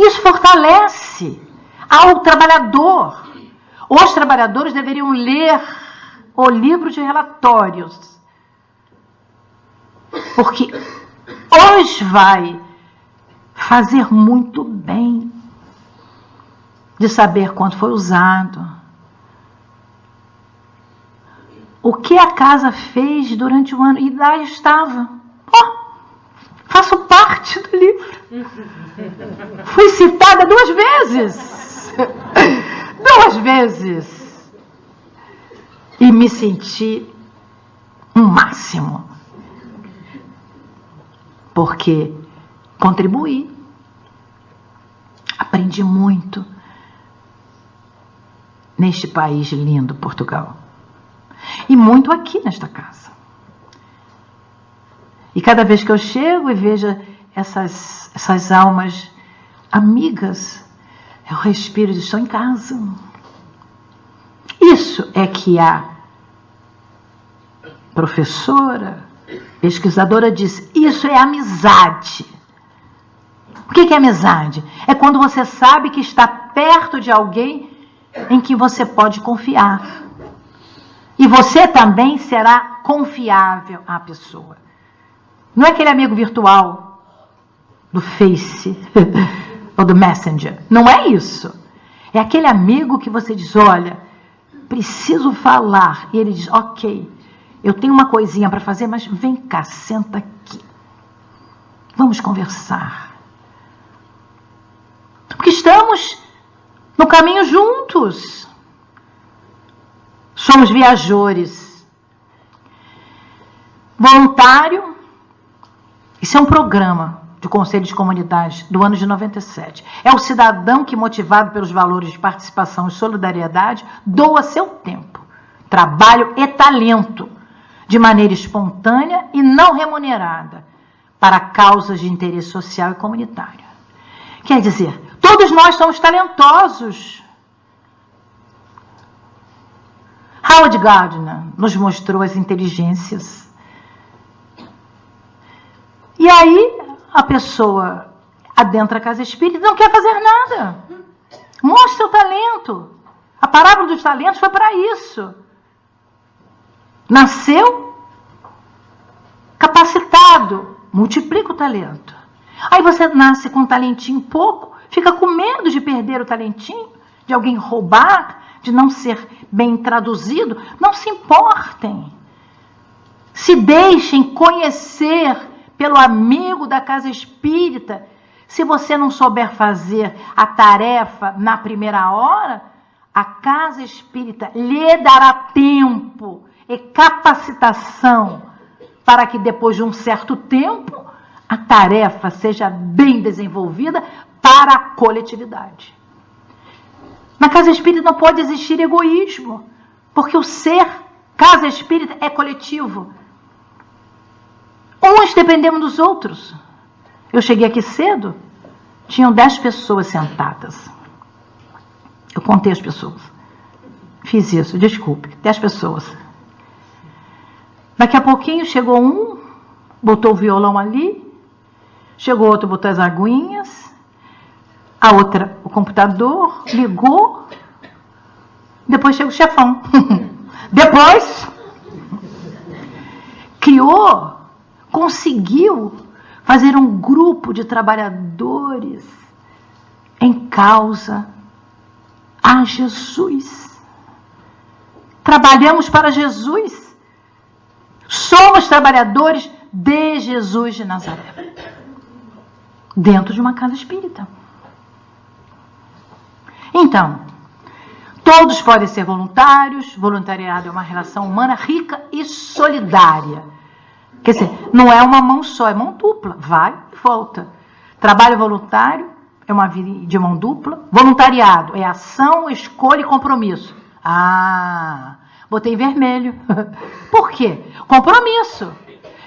Isso fortalece ao trabalhador. Os trabalhadores deveriam ler o livro de relatórios, porque os vai fazer muito bem de saber quanto foi usado, o que a casa fez durante o ano, e lá estava. Faço parte do livro. Fui citada 2 vezes. 2 vezes. E me senti um máximo. Porque contribuí. Aprendi muito neste país lindo, Portugal. E muito aqui nesta casa. E cada vez que eu chego e vejo essas almas amigas, eu respiro e estou em casa. Isso é que a professora, pesquisadora disse, isso é amizade. O que é amizade? É quando você sabe que está perto de alguém em que você pode confiar. E você também será confiável à pessoa. Não é aquele amigo virtual do Face ou do Messenger. Não é isso. É aquele amigo que você diz, olha, preciso falar. E ele diz, ok, eu tenho uma coisinha para fazer, mas vem cá, senta aqui. Vamos conversar. Porque estamos no caminho juntos. Somos viajores. Voluntário. Isso é um programa do Conselho de Comunidades do ano de 97. É o cidadão que, motivado pelos valores de participação e solidariedade, doa seu tempo, trabalho e talento, de maneira espontânea e não remunerada, para causas de interesse social e comunitário. Quer dizer, todos nós somos talentosos. Howard Gardner nos mostrou as inteligências. E aí, a pessoa adentra a casa espírita e não quer fazer nada. Mostra o talento. A parábola dos talentos foi para isso. Nasceu capacitado, multiplica o talento. Aí você nasce com um talentinho pouco, fica com medo de perder o talentinho, de alguém roubar, de não ser bem traduzido. Não se importem. Se deixem conhecer pelo amigo da casa espírita. Se você não souber fazer a tarefa na primeira hora, a casa espírita lhe dará tempo e capacitação para que depois de um certo tempo a tarefa seja bem desenvolvida para a coletividade. Na casa espírita não pode existir egoísmo, porque o ser casa espírita é coletivo. Uns dependemos dos outros. Eu cheguei aqui cedo, tinham 10 pessoas sentadas. Eu contei as pessoas. Fiz isso, desculpe, 10 pessoas. Daqui a pouquinho chegou um, botou o violão ali, chegou outro, botou as aguinhas, a outra, o computador, ligou, depois chega o chefão. Depois, conseguiu fazer um grupo de trabalhadores em causa a Jesus. Trabalhamos para Jesus. Somos trabalhadores de Jesus de Nazaré, dentro de uma casa espírita. Então, todos podem ser voluntários. Voluntariado é uma relação humana rica e solidária. Quer dizer, não é uma mão só, é mão dupla. Vai e volta. Trabalho voluntário é uma vida de mão dupla. Voluntariado é ação, escolha e compromisso. Ah, botei vermelho. Por quê? Compromisso.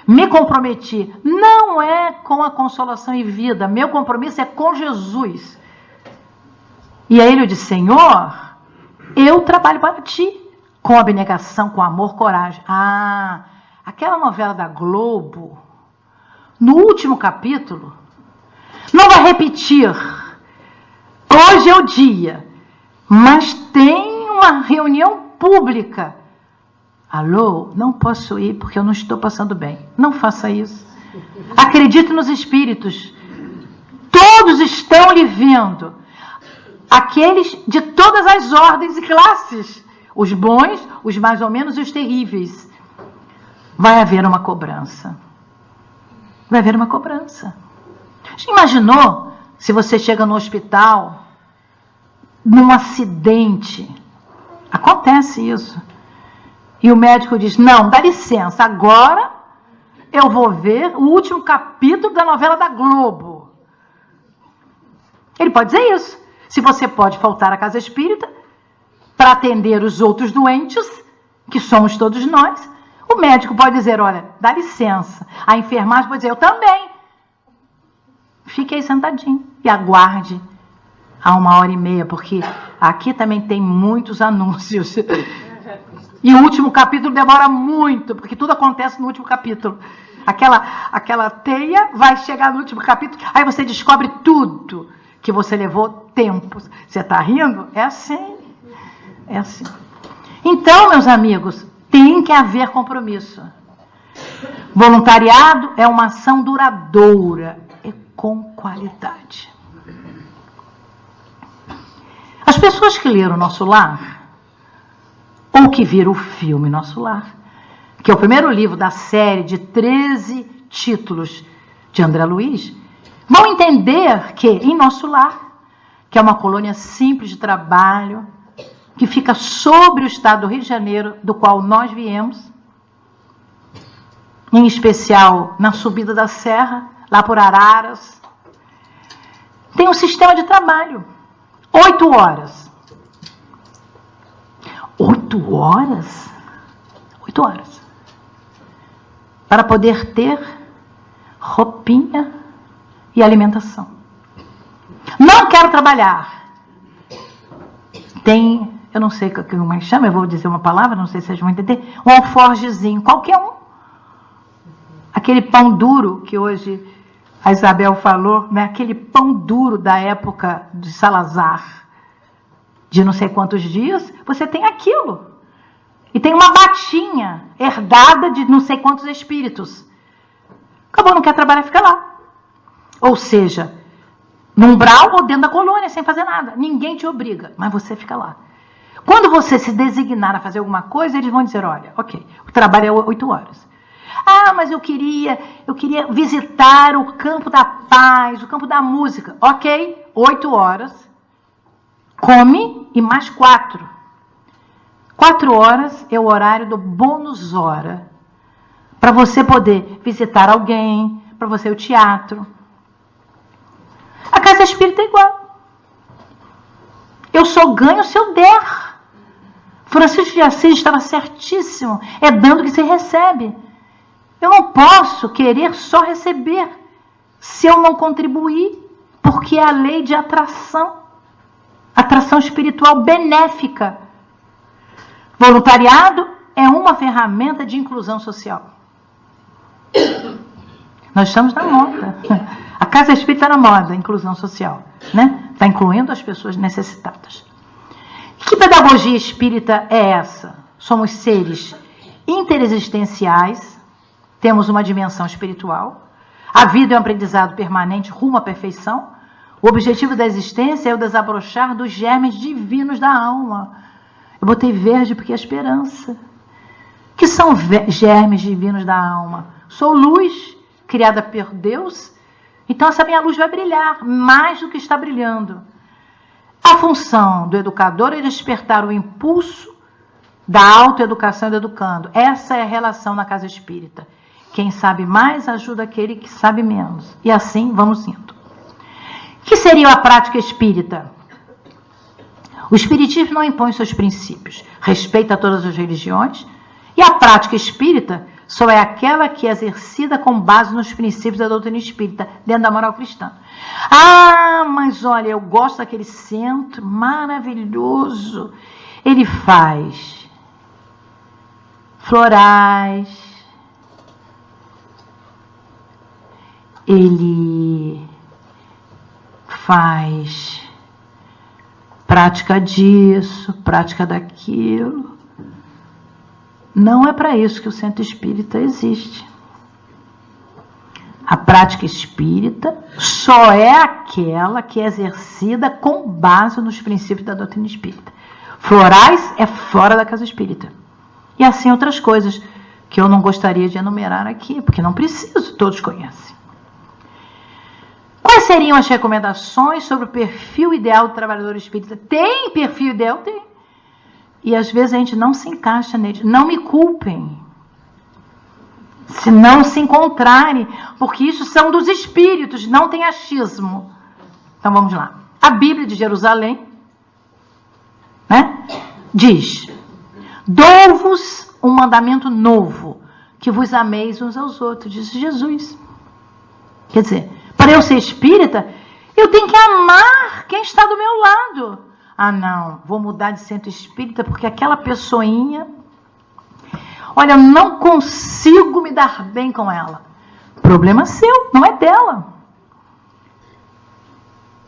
Me comprometi. Não é com a consolação e vida. Meu compromisso é com Jesus. E aí ele disse: Senhor, eu trabalho para ti. Com abnegação, com amor, coragem. Ah, aquela novela da Globo, no último capítulo, não vai repetir. Hoje é o dia, mas tem uma reunião pública. Alô, não posso ir porque eu não estou passando bem. Não faça isso. Acredite nos espíritos. Todos estão lhe vendo. Aqueles de todas as ordens e classes. Os bons, os mais ou menos e os terríveis. Vai haver uma cobrança. Vai haver uma cobrança. Já imaginou se você chega no hospital, num acidente? Acontece isso. E o médico diz: não, dá licença, agora eu vou ver o último capítulo da novela da Globo. Ele pode dizer isso. Se você pode faltar à casa espírita para atender os outros doentes, que somos todos nós, o médico pode dizer: olha, dá licença. A enfermagem pode dizer: eu também. Fique aí sentadinho e aguarde a 1h30, porque aqui também tem muitos anúncios. E o último capítulo demora muito, porque tudo acontece no último capítulo. Aquela teia vai chegar no último capítulo, aí você descobre tudo que você levou tempo. Você está rindo? É assim. É assim. Então, meus amigos, tem que haver compromisso. Voluntariado é uma ação duradoura e com qualidade. As pessoas que leram Nosso Lar, ou que viram o filme Nosso Lar, que é o primeiro livro da série de 13 títulos de André Luiz, vão entender que em Nosso Lar, que é uma colônia simples de trabalho, que fica sobre o estado do Rio de Janeiro, do qual nós viemos, em especial na subida da serra, lá por Araras, tem um sistema de trabalho. 8 horas. 8 horas? 8 horas. Para poder ter roupinha e alimentação. Não quero trabalhar. Tem, eu não sei como é que chama, eu vou dizer uma palavra, não sei se vocês vão entender, um alforjezinho, qualquer um. Aquele pão duro que hoje a Isabel falou, né? Aquele pão duro da época de Salazar, de não sei quantos dias, você tem aquilo. E tem uma batinha herdada de não sei quantos espíritos. Acabou, não quer trabalhar, fica lá. Ou seja, no umbral ou dentro da colônia, sem fazer nada. Ninguém te obriga, mas você fica lá. Quando você se designar a fazer alguma coisa, eles vão dizer: olha, ok, o trabalho é 8 horas. Ah, mas eu queria visitar o campo da paz, o campo da música. Ok, 8 horas. Come e mais 4. 4 horas é o horário do bônus hora. Para você poder visitar alguém, para você ir ao teatro. A casa espírita é igual. Eu só ganho se eu der. Francisco de Assis estava certíssimo. É dando que se recebe. Eu não posso querer só receber se eu não contribuir, porque é a lei de atração. Atração espiritual benéfica. Voluntariado é uma ferramenta de inclusão social. Nós estamos na moda. A casa espírita está na moda, inclusão social, né? Está incluindo as pessoas necessitadas. Que pedagogia espírita é essa? Somos seres interexistenciais, temos uma dimensão espiritual. A vida é um aprendizado permanente rumo à perfeição. O objetivo da existência é o desabrochar dos germes divinos da alma. Eu botei verde porque é esperança. O que são germes divinos da alma? Sou luz, criada por Deus. Então essa minha luz vai brilhar mais do que está brilhando. A função do educador é despertar o impulso da autoeducação do educando. Essa é a relação na casa espírita. Quem sabe mais ajuda aquele que sabe menos. E assim vamos indo. O que seria a prática espírita? O espiritismo não impõe seus princípios, respeita todas as religiões, e a prática espírita só é aquela que é exercida com base nos princípios da doutrina espírita, dentro da moral cristã. Ah, mas olha, eu gosto daquele centro maravilhoso. Ele faz florais, ele faz prática disso, prática daquilo. Não é para isso que o centro espírita existe. A prática espírita só é aquela que é exercida com base nos princípios da doutrina espírita. Florais é fora da casa espírita. E assim outras coisas que eu não gostaria de enumerar aqui, porque não preciso, todos conhecem. Quais seriam as recomendações sobre o perfil ideal do trabalhador espírita? Tem perfil ideal? Tem. E às vezes a gente não se encaixa nele. Não me culpem se não se encontrarem, porque isso são dos espíritos, não tem achismo. Então vamos lá. A Bíblia de Jerusalém, né, diz: dou-vos um mandamento novo, que vos ameis uns aos outros, disse Jesus. Quer dizer, para eu ser espírita, eu tenho que amar quem está do meu lado. Ah, não, vou mudar de centro espírita porque aquela pessoinha, olha, eu não consigo me dar bem com ela. Problema seu, não é dela.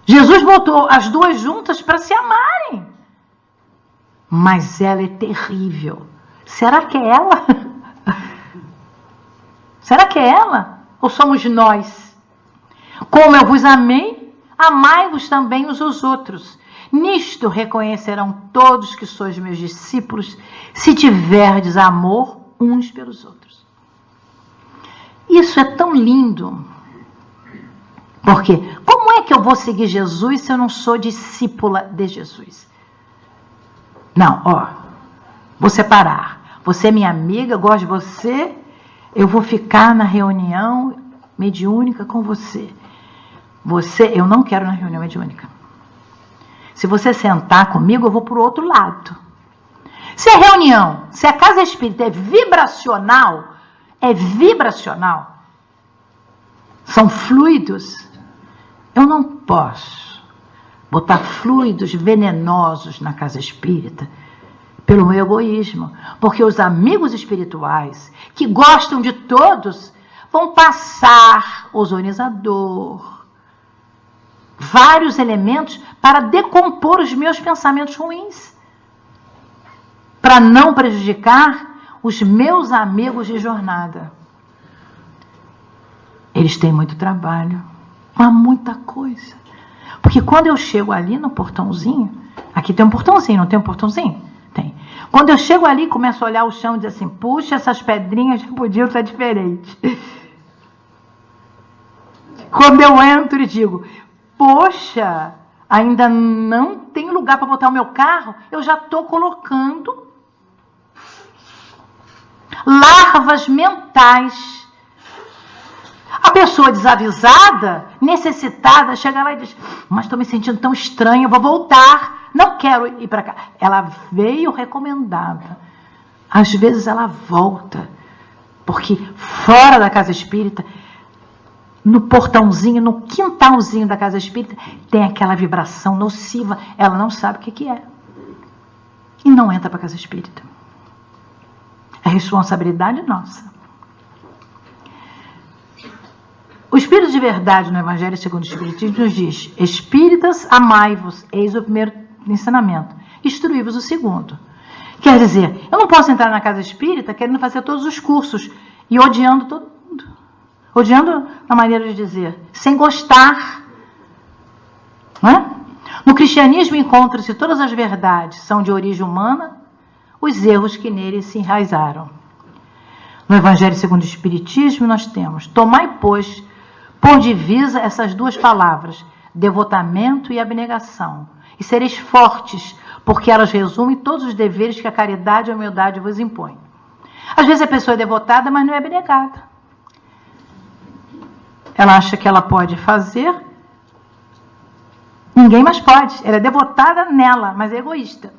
Jesus botou as duas juntas para se amarem. Mas ela é terrível. Será que é ela? Será que é ela? Ou somos nós? Como eu vos amei, amai-vos também uns aos outros. Nisto reconhecerão todos que sois meus discípulos, se tiverdes amor uns pelos outros. Isso é tão lindo. Porque como é que eu vou seguir Jesus se eu não sou discípula de Jesus? Não, ó, vou separar. Você é minha amiga, eu gosto de você, eu vou ficar na reunião mediúnica com você. Eu não quero na reunião mediúnica. Se você sentar comigo, eu vou para o outro lado. Se a reunião, se a casa espírita é vibracional, são fluidos, eu não posso botar fluidos venenosos na casa espírita pelo meu egoísmo, porque os amigos espirituais que gostam de todos vão passar ozonizador, vários elementos para decompor os meus pensamentos ruins, para não prejudicar os meus amigos de jornada. Eles têm muito trabalho, há muita coisa. Porque quando eu chego ali no portãozinho, aqui tem um portãozinho, não tem um portãozinho? Tem. Quando eu chego ali, começo a olhar o chão e dizer assim, puxa, essas pedrinhas já podiam estar diferentes. Quando eu entro e digo, poxa, ainda não tem lugar para botar o meu carro, eu já estou colocando larvas mentais. A pessoa desavisada, necessitada, chega lá e diz, mas estou me sentindo tão estranha, vou voltar, não quero ir para cá. Ela veio recomendada. Às vezes ela volta, porque fora da casa espírita, no portãozinho, no quintalzinho da casa espírita, tem aquela vibração nociva. Ela não sabe o que é. E não entra para a casa espírita. É responsabilidade nossa. O Espírito de verdade no Evangelho segundo o Espiritismo nos diz, espíritas, amai-vos, eis o primeiro ensinamento, instruí-vos o segundo. Quer dizer, eu não posso entrar na casa espírita querendo fazer todos os cursos e odiando todo mundo. odiando na maneira de dizer, sem gostar. Não é? No cristianismo encontram-se todas as verdades, são de origem humana, os erros que nele se enraizaram. No Evangelho segundo o Espiritismo nós temos, tomai, pois, por divisa essas duas palavras, devotamento e abnegação, e sereis fortes, porque elas resumem todos os deveres que a caridade e a humildade vos impõem. Às vezes a pessoa é devotada, mas não é abnegada. Ela acha que ela pode fazer, ninguém mais pode. Ela é devotada nela, mas é egoísta.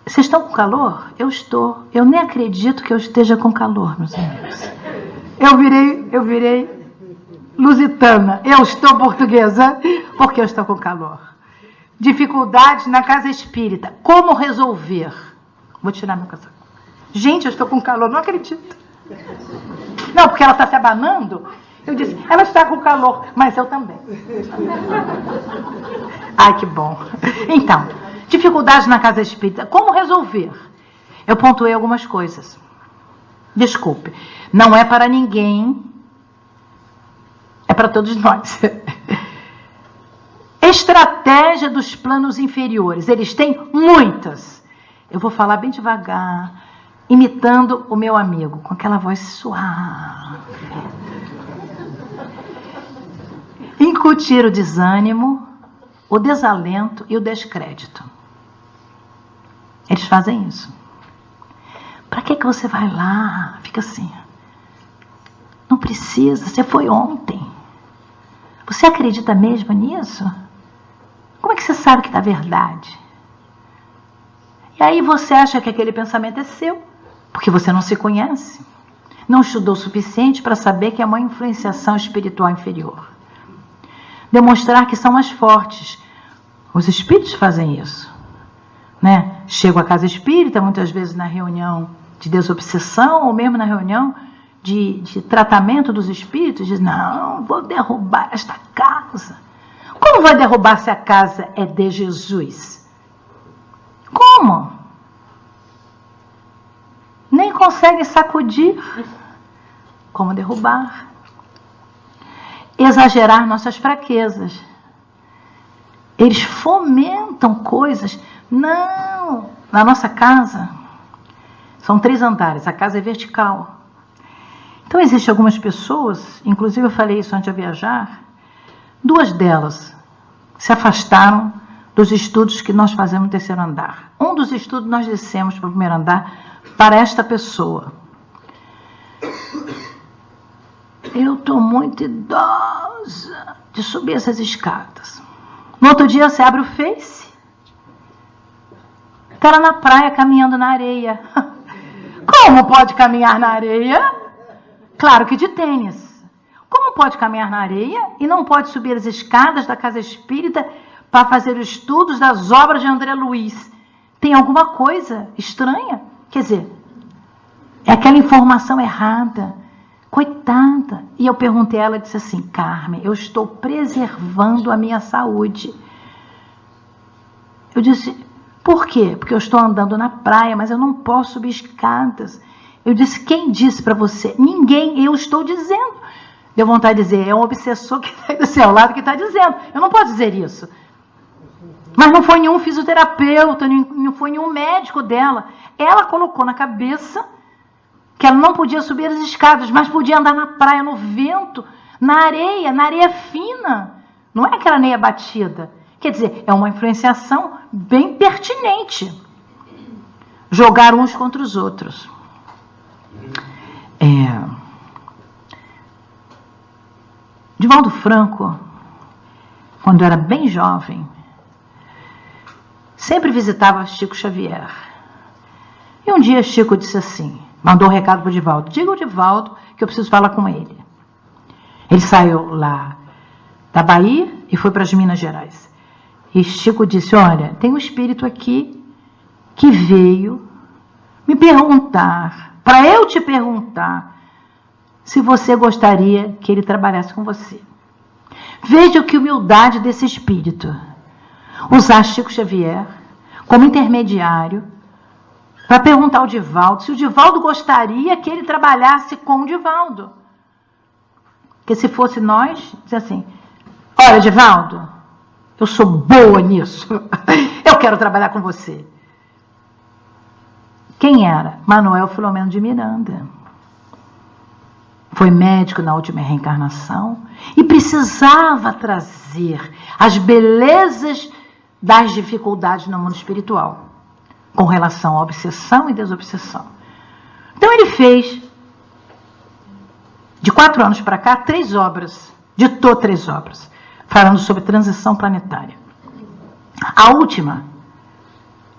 Vocês estão com calor? Eu estou. Eu nem acredito que eu esteja com calor, meus amigos. Eu virei lusitana. Eu estou portuguesa porque eu estou com calor. Dificuldades na casa espírita. Como resolver? Vou tirar meu casaco. Gente, eu estou com calor, não acredito. Não, porque ela está se abanando. Eu disse, ela está com calor, mas eu também. Ai, que bom. Então, dificuldades na casa espírita. Como resolver? Eu pontuei algumas coisas. Desculpe. Não é para ninguém. É para todos nós. Estratégia dos planos inferiores. Eles têm muitas. Eu vou falar bem devagar, imitando o meu amigo, com aquela voz suave. Incutir o desânimo, o desalento e o descrédito. Eles fazem isso. Para que você vai lá? Fica assim. Não precisa, você foi ontem. Você acredita mesmo nisso? Como é que você sabe que está verdade? E aí você acha que aquele pensamento é seu, porque você não se conhece. Não estudou o suficiente para saber que é uma influenciação espiritual inferior. Demonstrar que são mais fortes. Os espíritos fazem isso. Né? Chego à casa espírita, muitas vezes na reunião de desobsessão, ou mesmo na reunião de tratamento dos espíritos, diz, não, vou derrubar esta casa. Como vai derrubar se a casa é de Jesus? Como? Nem consegue sacudir. Como derrubar? Exagerar nossas fraquezas. Eles fomentam coisas. Não, na nossa casa, são 3 andares, a casa é vertical. Então existem algumas pessoas, inclusive eu falei isso antes de viajar, 2 delas se afastaram dos estudos que nós fazemos no 3º andar. Um dos estudos nós descemos para o 1º andar para esta pessoa. Eu estou muito idosa de subir essas escadas. No outro dia você abre o Face, está lá na praia caminhando na areia. Como pode caminhar na areia? Claro que de tênis. Como pode caminhar na areia e não pode subir as escadas da casa espírita para fazer os estudos das obras de André Luiz? Tem alguma coisa estranha? Quer dizer, é aquela informação errada. Coitada. E eu perguntei a ela, disse assim, Carmen, eu estou preservando a minha saúde. Eu disse, por quê? Porque eu estou andando na praia, mas eu não posso subir escadas. Eu disse, quem disse para você? Ninguém, eu estou dizendo. Deu vontade de dizer, é um obsessor que está aí do seu lado que está dizendo. Eu não posso dizer isso. Mas não foi nenhum fisioterapeuta, não foi nenhum médico dela. Ela colocou na cabeça que ela não podia subir as escadas, mas podia andar na praia, no vento, na areia fina. Não é aquela areia batida. Quer dizer, é uma influenciação bem pertinente. Jogar uns contra os outros. Divaldo Franco, quando era bem jovem, sempre visitava Chico Xavier. E um dia Chico disse assim, mandou um recado para o Divaldo, diga ao Divaldo que eu preciso falar com ele. Ele saiu lá da Bahia e foi para as Minas Gerais. E Chico disse, olha, tem um espírito aqui que veio me perguntar, para eu te perguntar, se você gostaria que ele trabalhasse com você. Veja que humildade desse espírito. Usar Chico Xavier como intermediário para perguntar ao Divaldo se o Divaldo gostaria que ele trabalhasse com o Divaldo. Porque se fosse nós, dizer assim, olha, Divaldo, eu sou boa nisso, eu quero trabalhar com você. Quem era? Manuel Filomeno de Miranda. Foi médico na última reencarnação e precisava trazer as belezas das dificuldades no mundo espiritual, com relação à obsessão e desobsessão. Então ele fez, de 4 anos para cá, 3 obras, ditou 3 obras, falando sobre transição planetária. A última,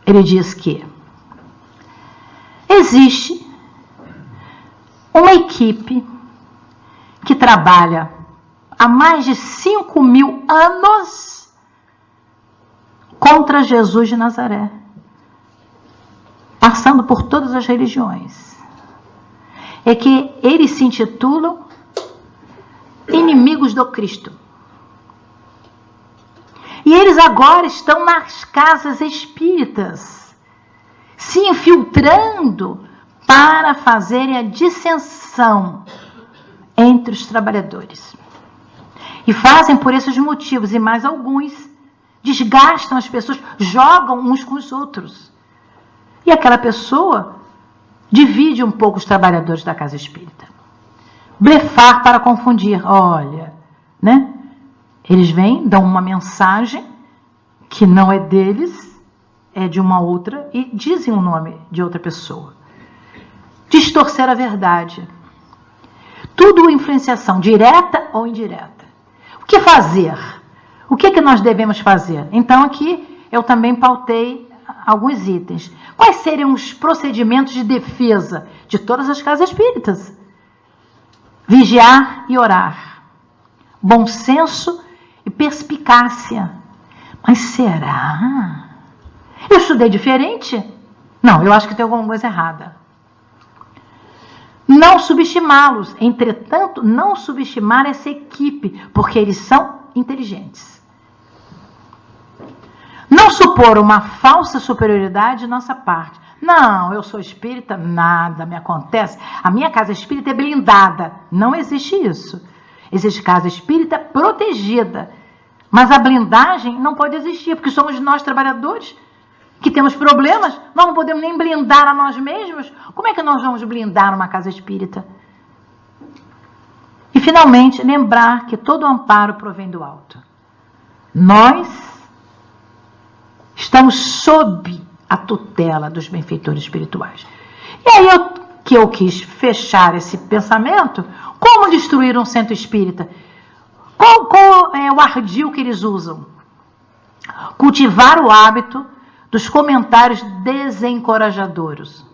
ele diz que existe uma equipe que trabalha há mais de 5.000 anos contra Jesus de Nazaré, passando por todas as religiões. É que eles se intitulam inimigos do Cristo. E eles agora estão nas casas espíritas, se infiltrando para fazerem a dissensão entre os trabalhadores. E fazem por esses motivos, e mais alguns, desgastam as pessoas, jogam uns com os outros. E aquela pessoa divide um pouco os trabalhadores da casa espírita. Blefar para confundir. Olha, né? Eles vêm, dão uma mensagem que não é deles, é de uma outra, e dizem o nome de outra pessoa. Distorcer a verdade. Tudo influenciação, direta ou indireta. O que fazer? O que nós devemos fazer? Então aqui eu também pautei alguns itens. Quais seriam os procedimentos de defesa de todas as casas espíritas? Vigiar e orar. Bom senso e perspicácia. Mas será? Eu estudei diferente? Não, eu acho que tem alguma coisa errada. Não subestimá-los, entretanto, não subestimar essa equipe, porque eles são inteligentes. Não supor uma falsa superioridade de nossa parte. Não, eu sou espírita, nada me acontece. A minha casa espírita é blindada. Não existe isso. Existe casa espírita protegida. Mas a blindagem não pode existir, porque somos nós trabalhadores que temos problemas, nós não podemos nem blindar a nós mesmos. Como é que nós vamos blindar uma casa espírita? E, finalmente, lembrar que todo amparo provém do alto. Nós estamos sob a tutela dos benfeitores espirituais. E aí eu quis fechar esse pensamento. Como destruir um centro espírita? Qual é o ardil que eles usam? Cultivar o hábito dos comentários desencorajadores.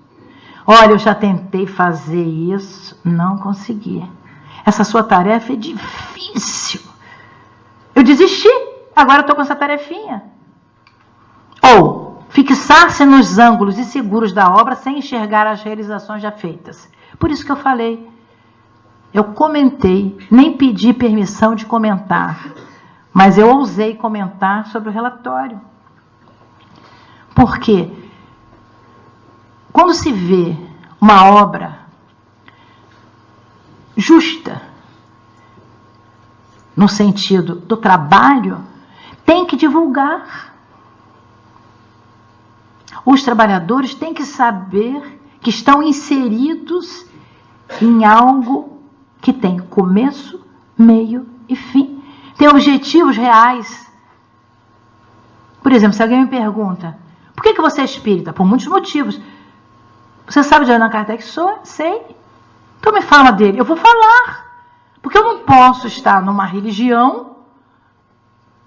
Olha, eu já tentei fazer isso, não consegui. Essa sua tarefa é difícil. Eu desisti, agora eu estou com essa tarefinha. Ou fixar-se nos ângulos inseguros da obra sem enxergar as realizações já feitas. Por isso que eu falei, eu comentei, nem pedi permissão de comentar, mas eu ousei comentar sobre o relatório. Porque quando se vê uma obra justa, no sentido do trabalho, tem que divulgar. Os trabalhadores têm que saber que estão inseridos em algo que tem começo, meio e fim. Tem objetivos reais. Por exemplo, se alguém me pergunta, por que você é espírita? Por muitos motivos. Você sabe de Allan Kardec? Sei. Então me fala dele. Eu vou falar. Porque eu não posso estar numa religião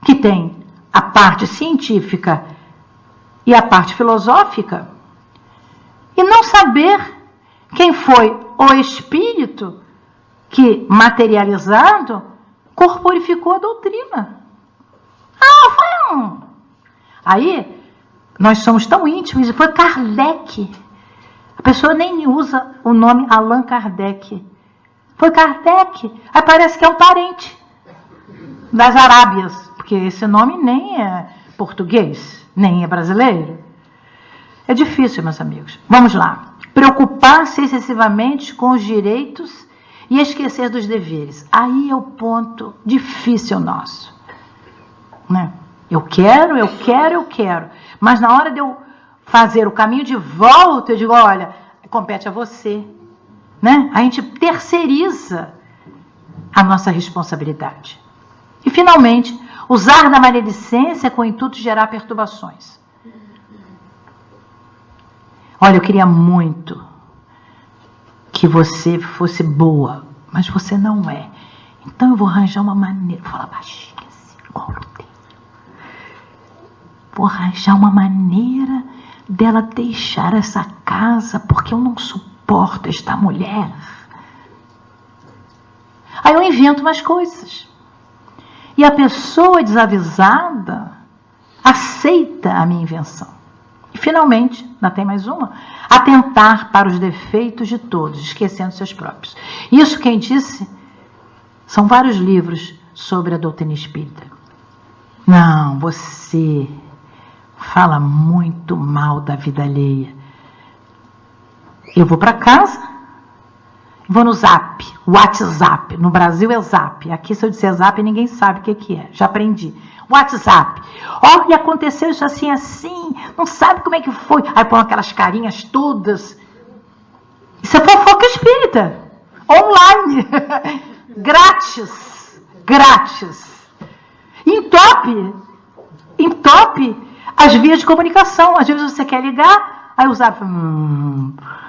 que tem a parte científica e a parte filosófica e não saber quem foi o espírito que, materializado, corporificou a doutrina. Foi um. Aí, nós somos tão íntimos, foi Kardec. A pessoa nem usa o nome Allan Kardec. Foi Kardec. Aí parece que é um parente das Arábias, porque esse nome nem é português, nem é brasileiro. É difícil, meus amigos. Vamos lá. Preocupar-se excessivamente com os direitos e esquecer dos deveres. Aí é o ponto difícil nosso. Né? Eu quero. Mas na hora de eu fazer o caminho de volta, eu digo, olha, compete a você. Né? A gente terceiriza a nossa responsabilidade. E, finalmente, usar da maledicência com o intuito de gerar perturbações. Olha, eu queria muito que você fosse boa, mas você não é. Então eu vou arranjar uma maneira, vou falar baixinho assim, igual eu tenho. Vou arranjar uma maneira dela deixar essa casa, porque eu não suporto esta mulher. Aí eu invento umas coisas. E a pessoa desavisada aceita a minha invenção. E, finalmente, ainda tem mais uma, atentar para os defeitos de todos, esquecendo seus próprios. Isso quem disse são vários livros sobre a doutrina espírita. Não, você fala muito mal da vida alheia. Eu vou para casa, vou no Zap, WhatsApp. No Brasil é Zap. Aqui, se eu disser Zap, ninguém sabe o que é. Já aprendi. WhatsApp. Olha, aconteceu isso assim, assim. Não sabe como é que foi. Aí põe aquelas carinhas todas. Isso é fofoca espírita. Online. Grátis. Entope as vias de comunicação. Às vezes você quer ligar, aí o Zap...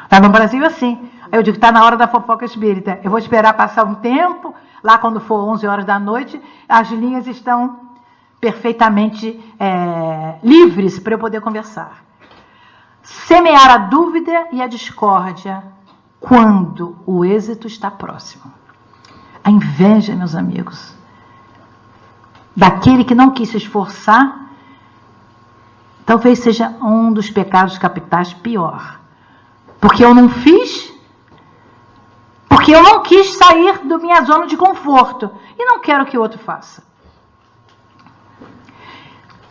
Tá no Brasil assim. Aí eu digo, tá na hora da fofoca espírita. Eu vou esperar passar um tempo. Lá quando for 11 horas da noite, as linhas estão perfeitamente livres para eu poder conversar. Semear a dúvida e a discórdia quando o êxito está próximo. A inveja, meus amigos, daquele que não quis se esforçar, talvez seja um dos pecados capitais pior. Porque eu não fiz, porque eu não quis sair da minha zona de conforto e não quero que o outro faça.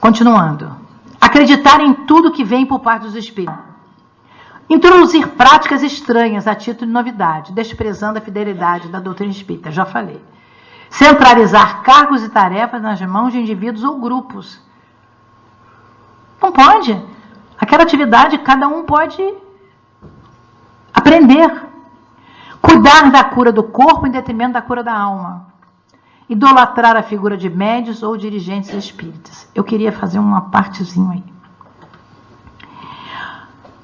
Continuando. Acreditar em tudo que vem por parte dos espíritos. Introduzir práticas estranhas a título de novidade, desprezando a fidelidade da doutrina espírita, já falei. Centralizar cargos e tarefas nas mãos de indivíduos ou grupos. Não pode. Aquela atividade cada um pode aprender. Cuidar da cura do corpo em detrimento da cura da alma. Idolatrar a figura de médiuns ou dirigentes espíritas. Eu queria fazer uma partezinha aí.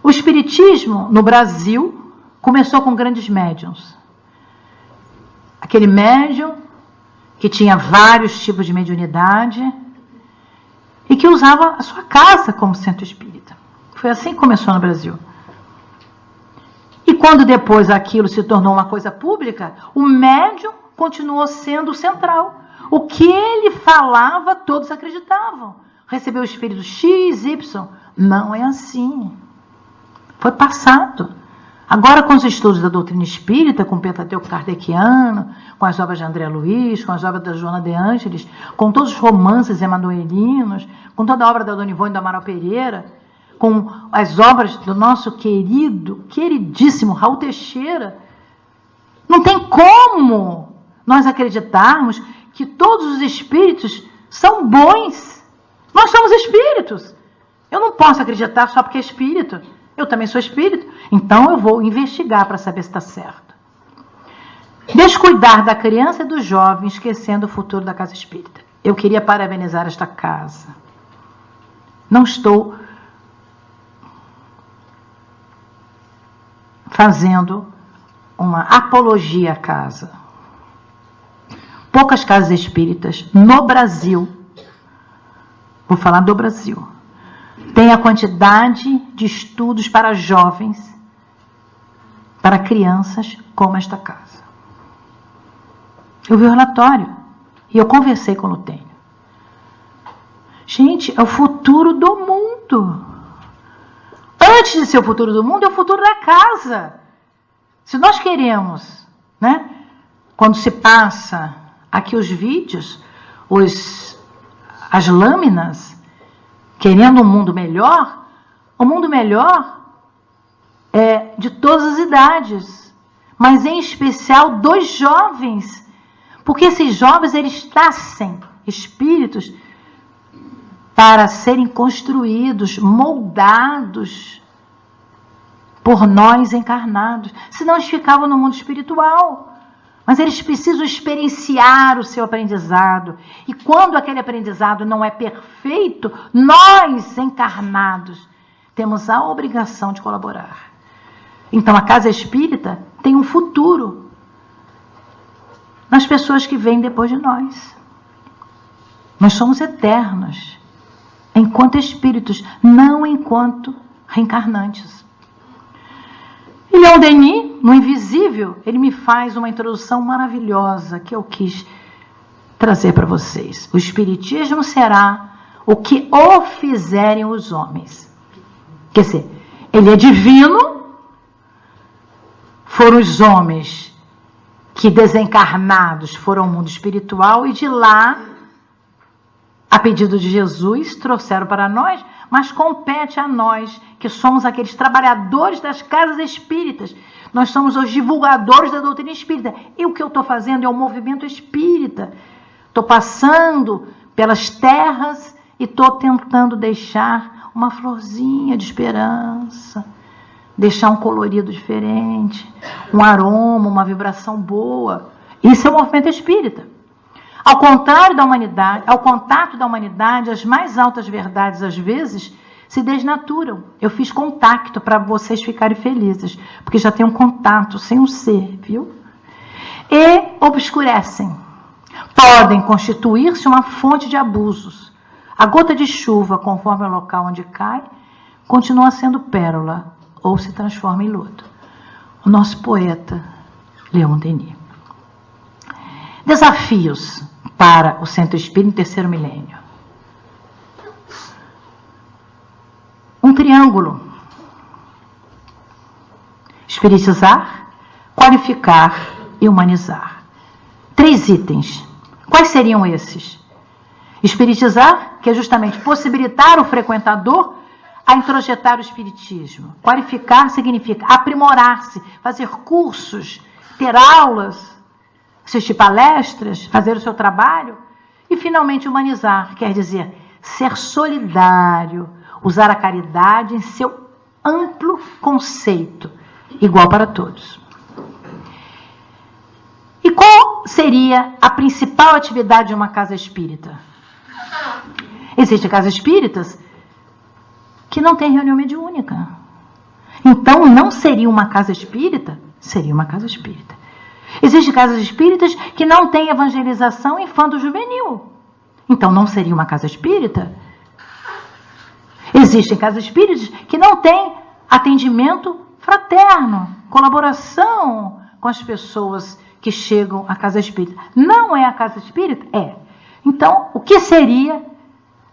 O espiritismo no Brasil começou com grandes médiuns. Aquele médium que tinha vários tipos de mediunidade e que usava a sua casa como centro espírita. Foi assim que começou no Brasil. E quando depois aquilo se tornou uma coisa pública, o médium continuou sendo central. O que ele falava, todos acreditavam. Recebeu o espírito X, Y. Não é assim. Foi passado. Agora, com os estudos da doutrina espírita, com o Pentateuco Kardeciano, com as obras de André Luiz, com as obras da Joana de Ângeles, com todos os romances emanuelinos, com toda a obra da Dona Ivone e do Amaral Pereira, com as obras do nosso queridíssimo Raul Teixeira, não tem como nós acreditarmos que todos os espíritos são bons. Nós somos espíritos. Eu não posso acreditar só porque é espírito. Eu também sou espírito. Então eu vou investigar para saber se está certo. Descuidar da criança e do jovem, esquecendo o futuro da casa espírita. Eu queria parabenizar esta casa. Não estou fazendo uma apologia à casa. Poucas casas espíritas no Brasil, vou falar do Brasil, tem a quantidade de estudos para jovens, para crianças, como esta casa. Eu vi o relatório e eu conversei com o Lutênio. Gente, é o futuro do mundo. Antes de ser o futuro do mundo, é o futuro da casa. Se nós queremos, né, quando se passa aqui os vídeos, as lâminas, querendo um mundo melhor, o mundo melhor é de todas as idades, mas em especial dos jovens, porque esses jovens, eles nascem espíritos para serem construídos, moldados por nós encarnados. Senão eles ficavam no mundo espiritual. Mas eles precisam experienciar o seu aprendizado. E quando aquele aprendizado não é perfeito, nós encarnados temos a obrigação de colaborar. Então a casa espírita tem um futuro nas pessoas que vêm depois de nós. Nós somos eternos, enquanto espíritos, não enquanto reencarnantes. E Leon Denis, no Invisível, ele me faz uma introdução maravilhosa que eu quis trazer para vocês. O Espiritismo será o que o fizerem os homens. Quer dizer, ele é divino, foram os homens que desencarnados foram ao mundo espiritual e de lá, a pedido de Jesus, trouxeram para nós, mas compete a nós, que somos aqueles trabalhadores das casas espíritas. Nós somos os divulgadores da doutrina espírita. E o que eu estou fazendo é o movimento espírita. Estou passando pelas terras e estou tentando deixar uma florzinha de esperança, deixar um colorido diferente, um aroma, uma vibração boa. Isso é o movimento espírita. Ao contrário da humanidade, ao contato da humanidade, as mais altas verdades, às vezes, se desnaturam. Eu fiz contato para vocês ficarem felizes, porque já tem um contato sem um ser, viu? E obscurecem. Podem constituir-se uma fonte de abusos. A gota de chuva, conforme o local onde cai, continua sendo pérola ou se transforma em lodo. O nosso poeta, Leon Denis. Desafios para o Centro Espírita no terceiro milênio. Um triângulo. Espiritizar, qualificar e humanizar. 3 itens. Quais seriam esses? Espiritizar, que é justamente possibilitar o frequentador a introjetar o espiritismo. Qualificar significa aprimorar-se, fazer cursos, ter aulas, assistir palestras, fazer o seu trabalho. E, finalmente, humanizar, quer dizer, ser solidário, usar a caridade em seu amplo conceito, igual para todos. E qual seria a principal atividade de uma casa espírita? Existem casas espíritas que não têm reunião mediúnica. Então, não seria uma casa espírita? Seria uma casa espírita. Existem casas espíritas que não têm evangelização infanto-juvenil. Então, não seria uma casa espírita? Existem casas espíritas que não têm atendimento fraterno, colaboração com as pessoas que chegam à casa espírita. Não é a casa espírita? É. Então, o que seria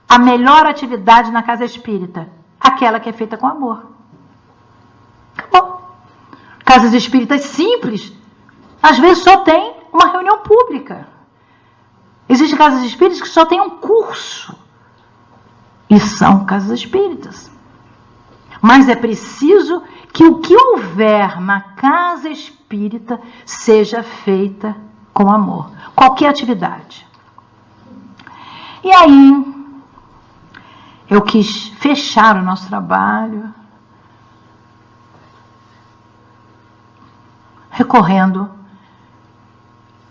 a melhor atividade na casa espírita? Aquela que é feita com amor. Acabou. Casas espíritas simples, às vezes só tem uma reunião pública. Existem casas espíritas que só tem um curso. E são casas espíritas. Mas é preciso que o que houver na casa espírita seja feita com amor. Qualquer atividade. E aí, eu quis fechar o nosso trabalho recorrendo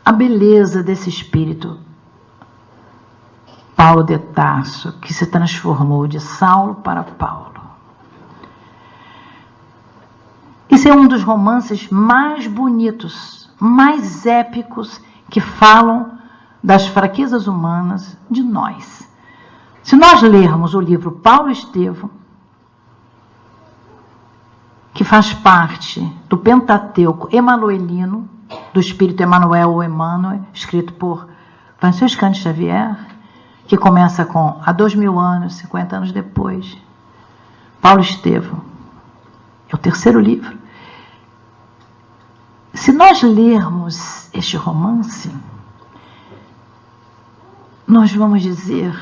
à beleza desse espírito Paulo de Tarso, que se transformou de Saulo para Paulo. Esse é um dos romances mais bonitos, mais épicos, que falam das fraquezas humanas de nós. Se nós lermos o livro Paulo Estevão, que faz parte do Pentateuco Emanuelino, do Espírito Emmanuel ou Emmanuel, escrito por Franciscano Xavier, que começa com há 2000 anos, 50 anos depois. Paulo Estevão. É o terceiro livro. Se nós lermos este romance, nós vamos dizer: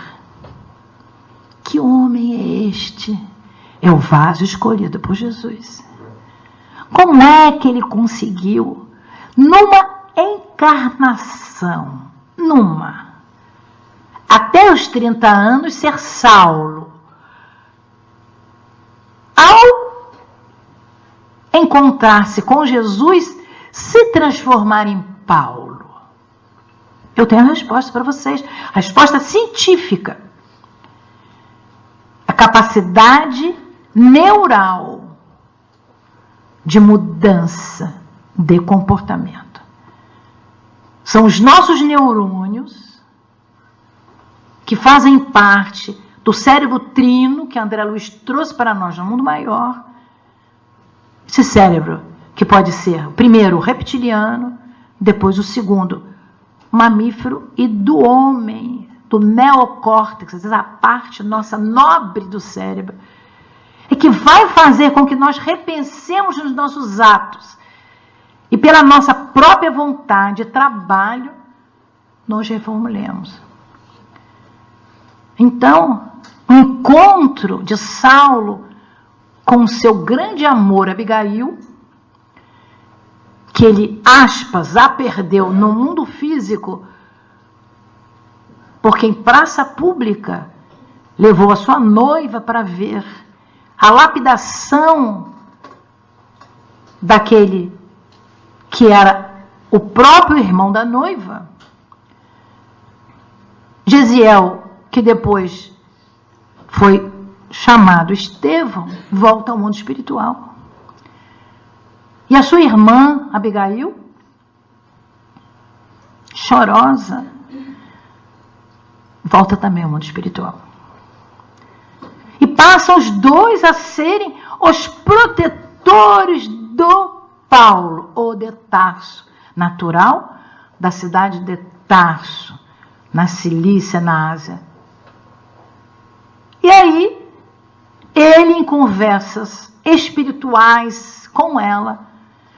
que homem é este? É o vaso escolhido por Jesus. Como é que ele conseguiu, numa encarnação, até os 30 anos, ser Saulo, ao encontrar-se com Jesus, se transformar em Paulo? Eu tenho a resposta para vocês, a resposta científica. A capacidade neural de mudança de comportamento. São os nossos neurônios que fazem parte do cérebro trino que André Luiz trouxe para nós no mundo maior. Esse cérebro que pode ser, primeiro, o reptiliano, depois o segundo, mamífero, e do homem, do neocórtex, a parte nossa nobre do cérebro, é que vai fazer com que nós repensemos nos nossos atos e pela nossa própria vontade e trabalho, nós reformulemos. Então, o encontro de Saulo com o seu grande amor, Abigail, que ele, aspas, a perdeu no mundo físico, porque em praça pública levou a sua noiva para ver a lapidação daquele que era o próprio irmão da noiva. Gesiel, que depois foi chamado Estevão, volta ao mundo espiritual. E a sua irmã, Abigail, chorosa, volta também ao mundo espiritual. E passam os dois a serem os protetores do Paulo, ou de Tarso, natural da cidade de Tarso, na Cilícia, na Ásia. E aí, ele, em conversas espirituais com ela,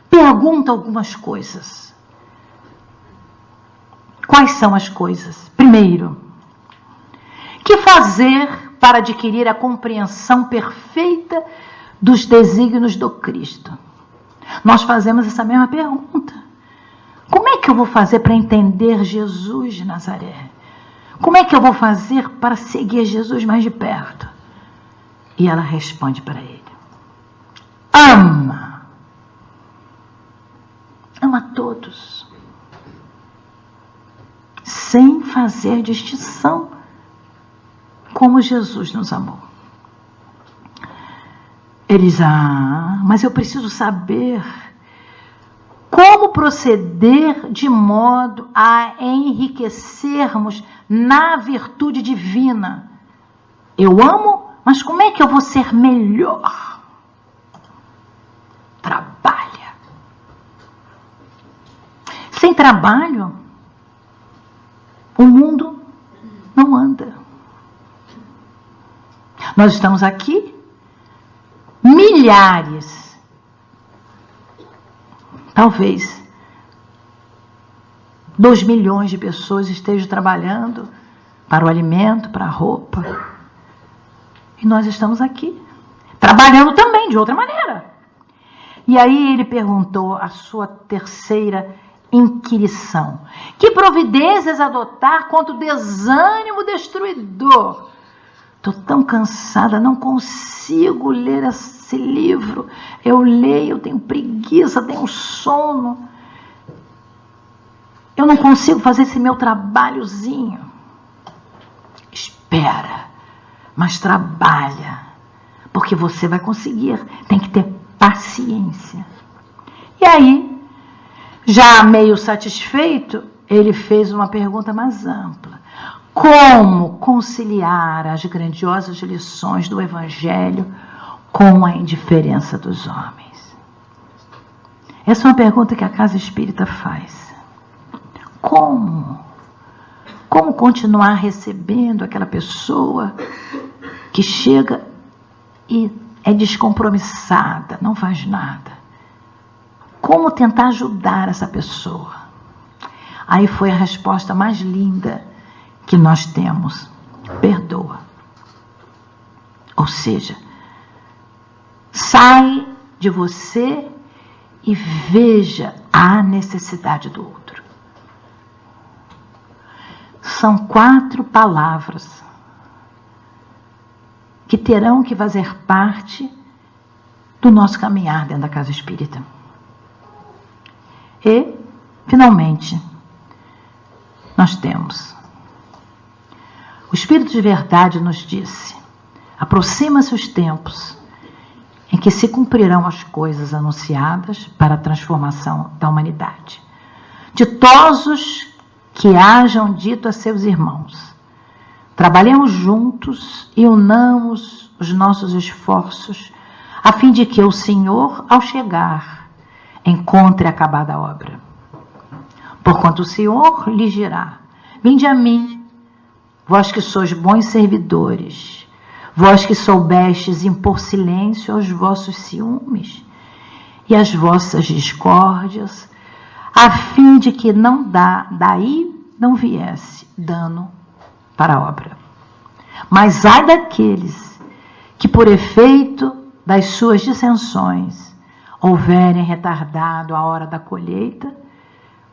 pergunta algumas coisas. Quais são as coisas? Primeiro, que fazer para adquirir a compreensão perfeita dos desígnios do Cristo? Nós fazemos essa mesma pergunta. Como é que eu vou fazer para entender Jesus de Nazaré? Como é que eu vou fazer para seguir Jesus mais de perto? E ela responde para ele: ama. Ama todos, sem fazer distinção, como Jesus nos amou. Ele diz: mas eu preciso saber como proceder de modo a enriquecermos na virtude divina. Eu amo, mas como é que eu vou ser melhor? Trabalha. Sem trabalho, o mundo não anda. Nós estamos aqui, milhares, talvez 2 milhões de pessoas estejam trabalhando para o alimento, para a roupa. E nós estamos aqui, trabalhando também de outra maneira. E aí ele perguntou a sua terceira inquirição: que providências adotar contra o desânimo destruidor? Estou tão cansada, não consigo ler esse livro. Eu leio, eu tenho preguiça, tenho sono. Eu não consigo fazer esse meu trabalhozinho. Espera, mas trabalha, porque você vai conseguir. Tem que ter paciência. E aí, já meio satisfeito, ele fez uma pergunta mais ampla: como conciliar as grandiosas lições do Evangelho com a indiferença dos homens? Essa é uma pergunta que a Casa Espírita faz. Como? Como continuar recebendo aquela pessoa que chega e é descompromissada, não faz nada? Como tentar ajudar essa pessoa? Aí foi a resposta mais linda que nós temos: perdoa. Ou seja, Sai de você e veja a necessidade do outro. São 4 palavras que terão que fazer parte do nosso caminhar dentro da casa espírita. E, finalmente, nós temos: o Espírito de Verdade nos disse: aproxima-se os tempos em que se cumprirão as coisas anunciadas para a transformação da humanidade. Ditosos que hajam dito a seus irmãos: trabalhemos juntos e unamos os nossos esforços, a fim de que o Senhor, ao chegar, encontre acabada a obra. Porquanto o Senhor lhes dirá: vinde a mim, vós que sois bons servidores, vós que soubestes impor silêncio aos vossos ciúmes e às vossas discórdias, a fim de que daí não viesse dano para a obra. Mas ai daqueles que, por efeito das suas dissensões, houverem retardado a hora da colheita,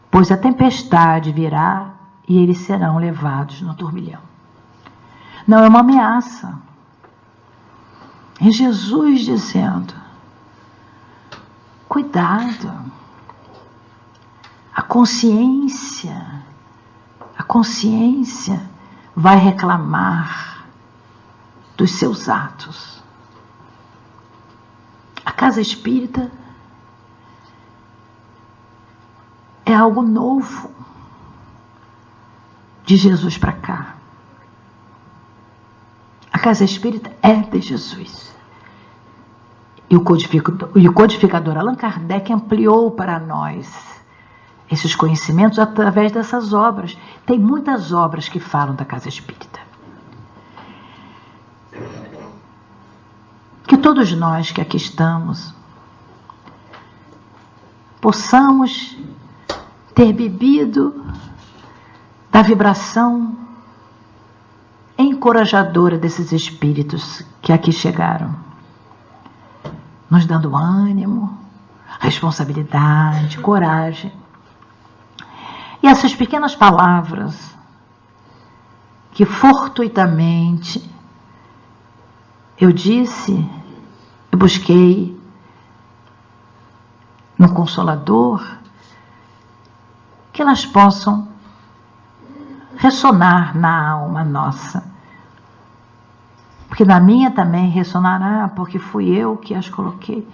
pois a tempestade virá e eles serão levados no turbilhão. Não é uma ameaça. É Jesus dizendo: cuidado. A consciência vai reclamar dos seus atos. A casa espírita é algo novo de Jesus para cá. A casa espírita é de Jesus. E o codificador Allan Kardec ampliou para nós esses conhecimentos através dessas obras. Tem muitas obras que falam da casa espírita. Que todos nós que aqui estamos possamos ter bebido da vibração encorajadora desses espíritos que aqui chegaram, nos dando ânimo, responsabilidade, coragem. E essas pequenas palavras que fortuitamente eu busquei no Consolador, que elas possam ressonar na alma nossa. Porque na minha também ressonará, porque fui eu que as coloquei.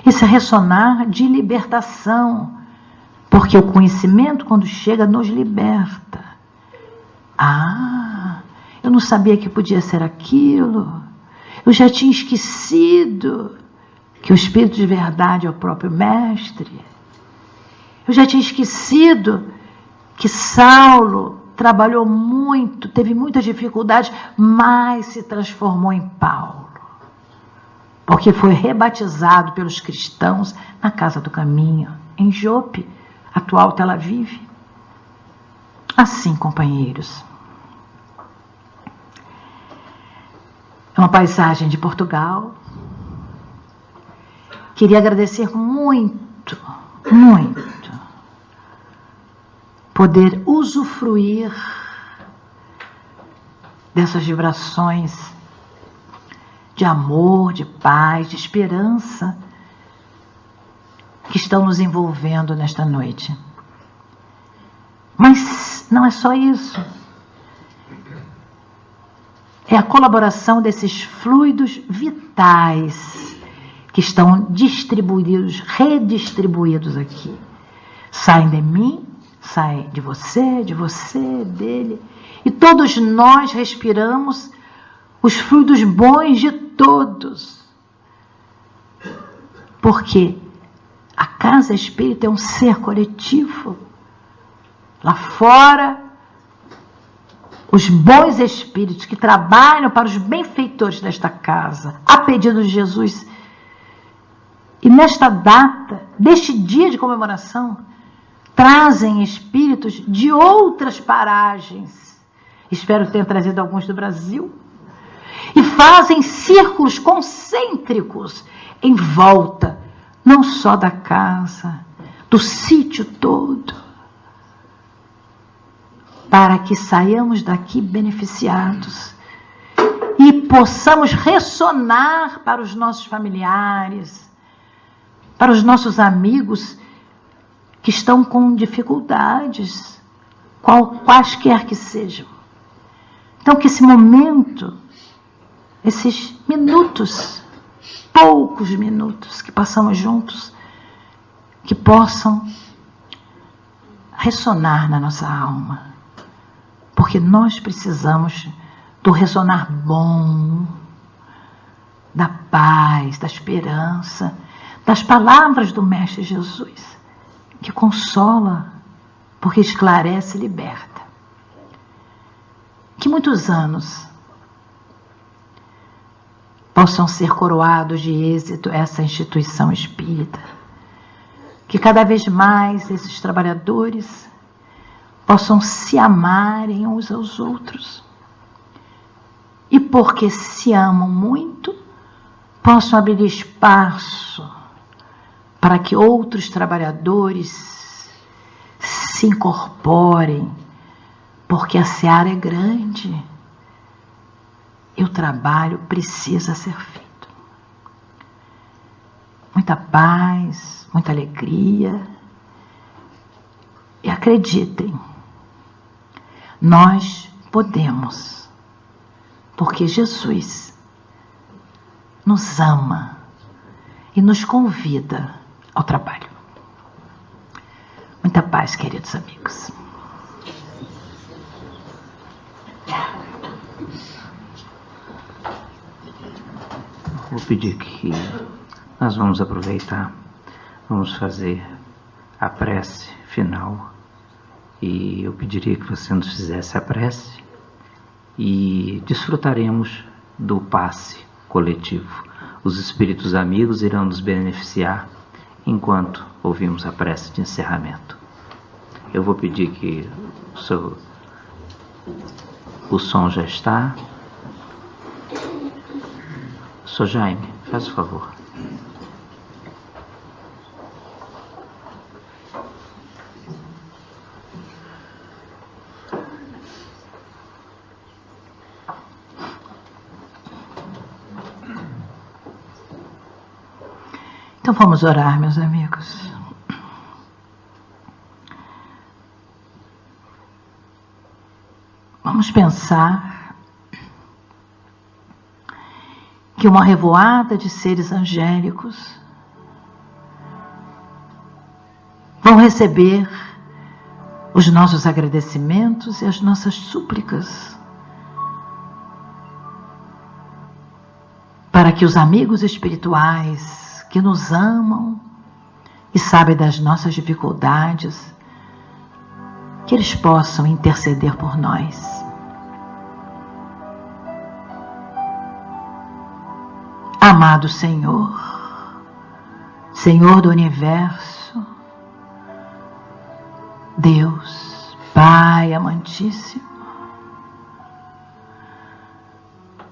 Esse ressonar de libertação, porque o conhecimento, quando chega, nos liberta. Eu não sabia que podia ser aquilo. Eu já tinha esquecido que o Espírito de Verdade é o próprio Mestre. Eu já tinha esquecido que Saulo trabalhou muito, teve muitas dificuldades, mas se transformou em Paulo. Porque foi rebatizado pelos cristãos na Casa do Caminho, em Jope, atual Tel Aviv. Assim, companheiros, é uma paisagem de Portugal. Queria agradecer muito, muito, poder usufruir dessas vibrações de amor, de paz, de esperança que estão nos envolvendo nesta noite. Mas não é só isso. É a colaboração desses fluidos vitais que estão distribuídos, redistribuídos aqui. Saem de mim, saem de você, dele. E todos nós respiramos os fluidos bons de todos. Porque a casa espírita é um ser coletivo. Lá fora, os bons espíritos que trabalham para os benfeitores desta casa, a pedido de Jesus. E nesta data, deste dia de comemoração, trazem espíritos de outras paragens. Espero ter trazido alguns do Brasil. e fazem círculos concêntricos em volta, não só da casa, do sítio todo, para que saiamos daqui beneficiados e possamos ressonar para os nossos familiares, para os amigos que estão com dificuldades, quaisquer que sejam. Então, que esse momento, esses minutos, poucos minutos que passamos juntos, que possam ressonar na nossa alma, porque nós precisamos do ressonar bom, da paz, da esperança, das palavras do Mestre Jesus, que consola, porque esclarece e liberta. Que muitos anos possam ser coroados de êxito essa instituição espírita, que cada vez mais esses trabalhadores possam se amarem uns aos outros, e porque se amam muito, possam abrir espaço para que outros trabalhadores se incorporem, porque a seara é grande e o trabalho precisa ser feito. Muita paz, muita alegria, e acreditem, nós podemos, porque Jesus nos ama e nos convida ao trabalho. Muita paz, queridos amigos. Vou pedir que nós vamos aproveitar, vamos fazer a prece final, e eu pediria que você nos fizesse a prece e desfrutaremos do passe coletivo. Os espíritos amigos irão nos beneficiar enquanto ouvimos a prece de encerramento. Eu vou pedir que o som já está. Sr. Jaime, faz o favor. Então vamos orar, meus amigos. Vamos pensar que uma revoada de seres angélicos vão receber os nossos agradecimentos e as nossas súplicas, para que os amigos espirituais que nos amam e sabem das nossas dificuldades, que eles possam interceder por nós. Amado Senhor, Senhor do Universo, Deus, Pai amantíssimo,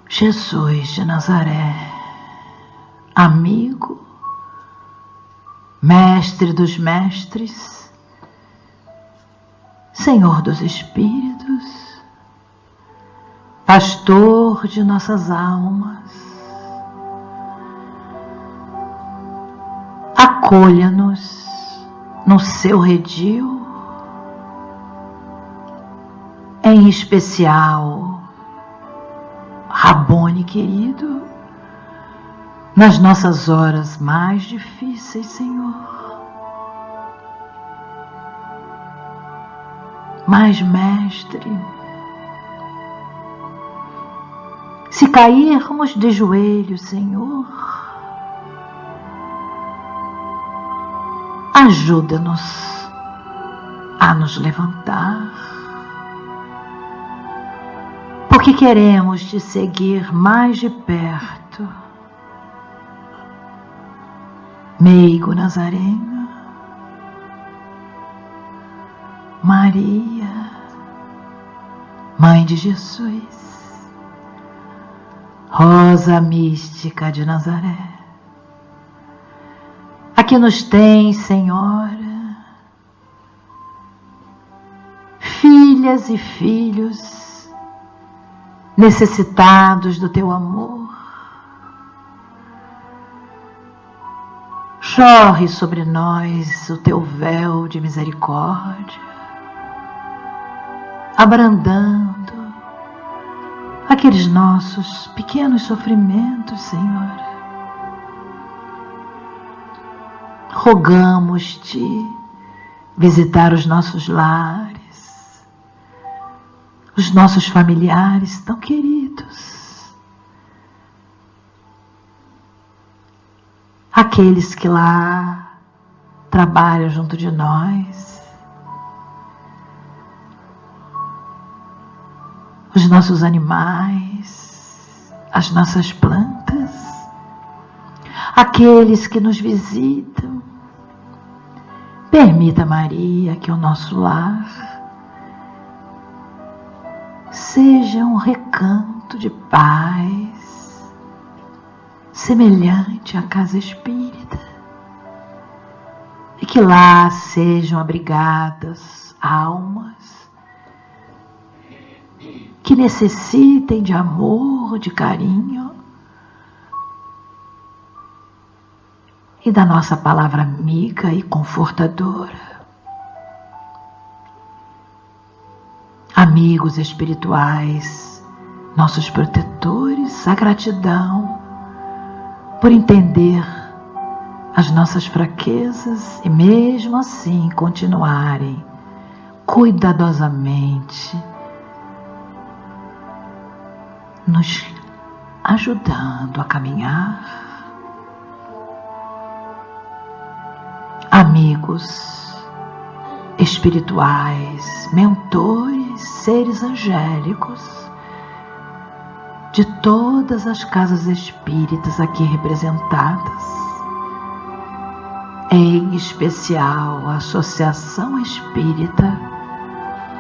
Jesus de Nazaré, amigo, Mestre dos mestres, Senhor dos espíritos, Pastor de nossas almas, acolha-nos no seu redil, em especial, Rabone querido, nas nossas horas mais difíceis, Senhor. Mas, Mestre, se cairmos de joelhos, Senhor, ajuda-nos a nos levantar, porque queremos te seguir mais de perto. Meigo Nazareno, Maria, Mãe de Jesus, Rosa mística de Nazaré, aqui nos tens, Senhora, filhas e filhos necessitados do teu amor. Jorre sobre nós o teu véu de misericórdia, abrandando aqueles nossos pequenos sofrimentos, Senhor. Rogamos-te visitar os nossos lares, os nossos familiares tão queridos, aqueles que lá trabalham junto de nós, os nossos animais, as nossas plantas, aqueles que nos visitam. Permita, Maria, que o nosso lar seja um recanto de paz, semelhante à casa espírita, e que lá sejam abrigadas almas que necessitem de amor, de carinho e da nossa palavra amiga e confortadora. Amigos espirituais, nossos protetores, a gratidão por entender as nossas fraquezas e mesmo assim continuarem cuidadosamente nos ajudando a caminhar. Amigos espirituais, mentores, seres angélicos de todas as casas espíritas aqui representadas, em especial a Associação Espírita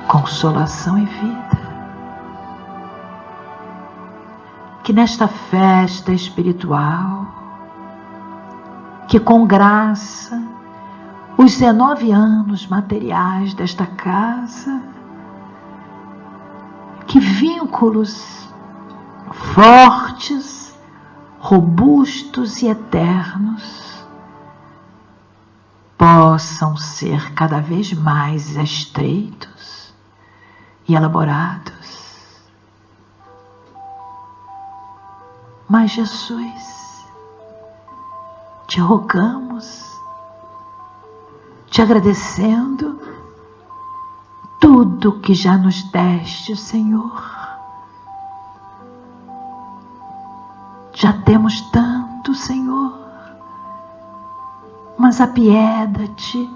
Consolação e Vida. Que nesta festa espiritual, que com graça, os 19 anos materiais desta casa, que vínculos fortes, robustos e eternos possam ser cada vez mais estreitos e elaborados. Mas, Jesus, te rogamos, te agradecendo tudo que já nos deste, Senhor. Já temos tanto, Senhor, mas apieda-te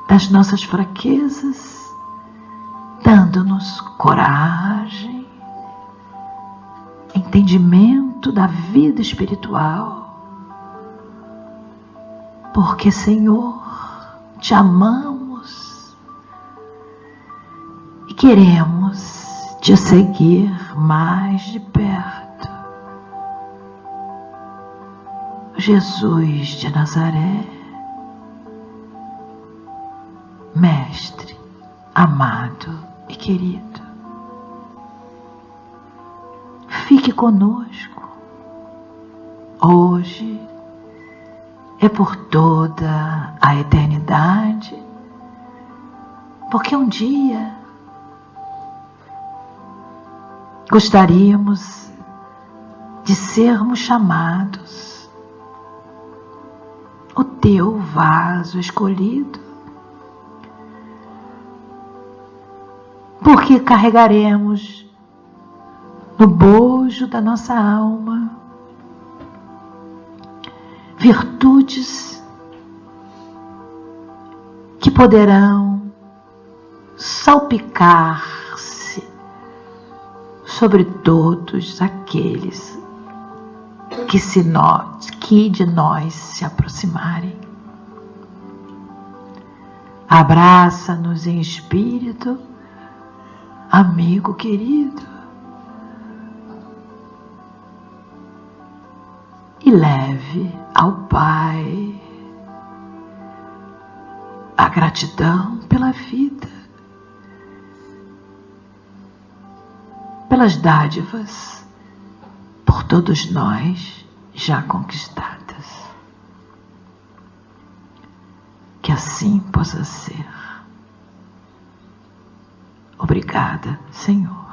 das nossas fraquezas, dando-nos coragem, entendimento da vida espiritual, porque, Senhor, te amamos e queremos te seguir mais de perto. Jesus de Nazaré, Mestre, amado e querido, fique conosco, hoje é por toda a eternidade, porque um dia gostaríamos de sermos chamados o teu vaso escolhido, porque carregaremos no bojo da nossa alma virtudes que poderão salpicar-se sobre todos aqueles que de nós se aproximarem. Abraça-nos em espírito, amigo querido. e leve ao Pai a gratidão pela vida, pelas dádivas por todos nós já conquistadas. Que assim possa ser. Obrigada, Senhor.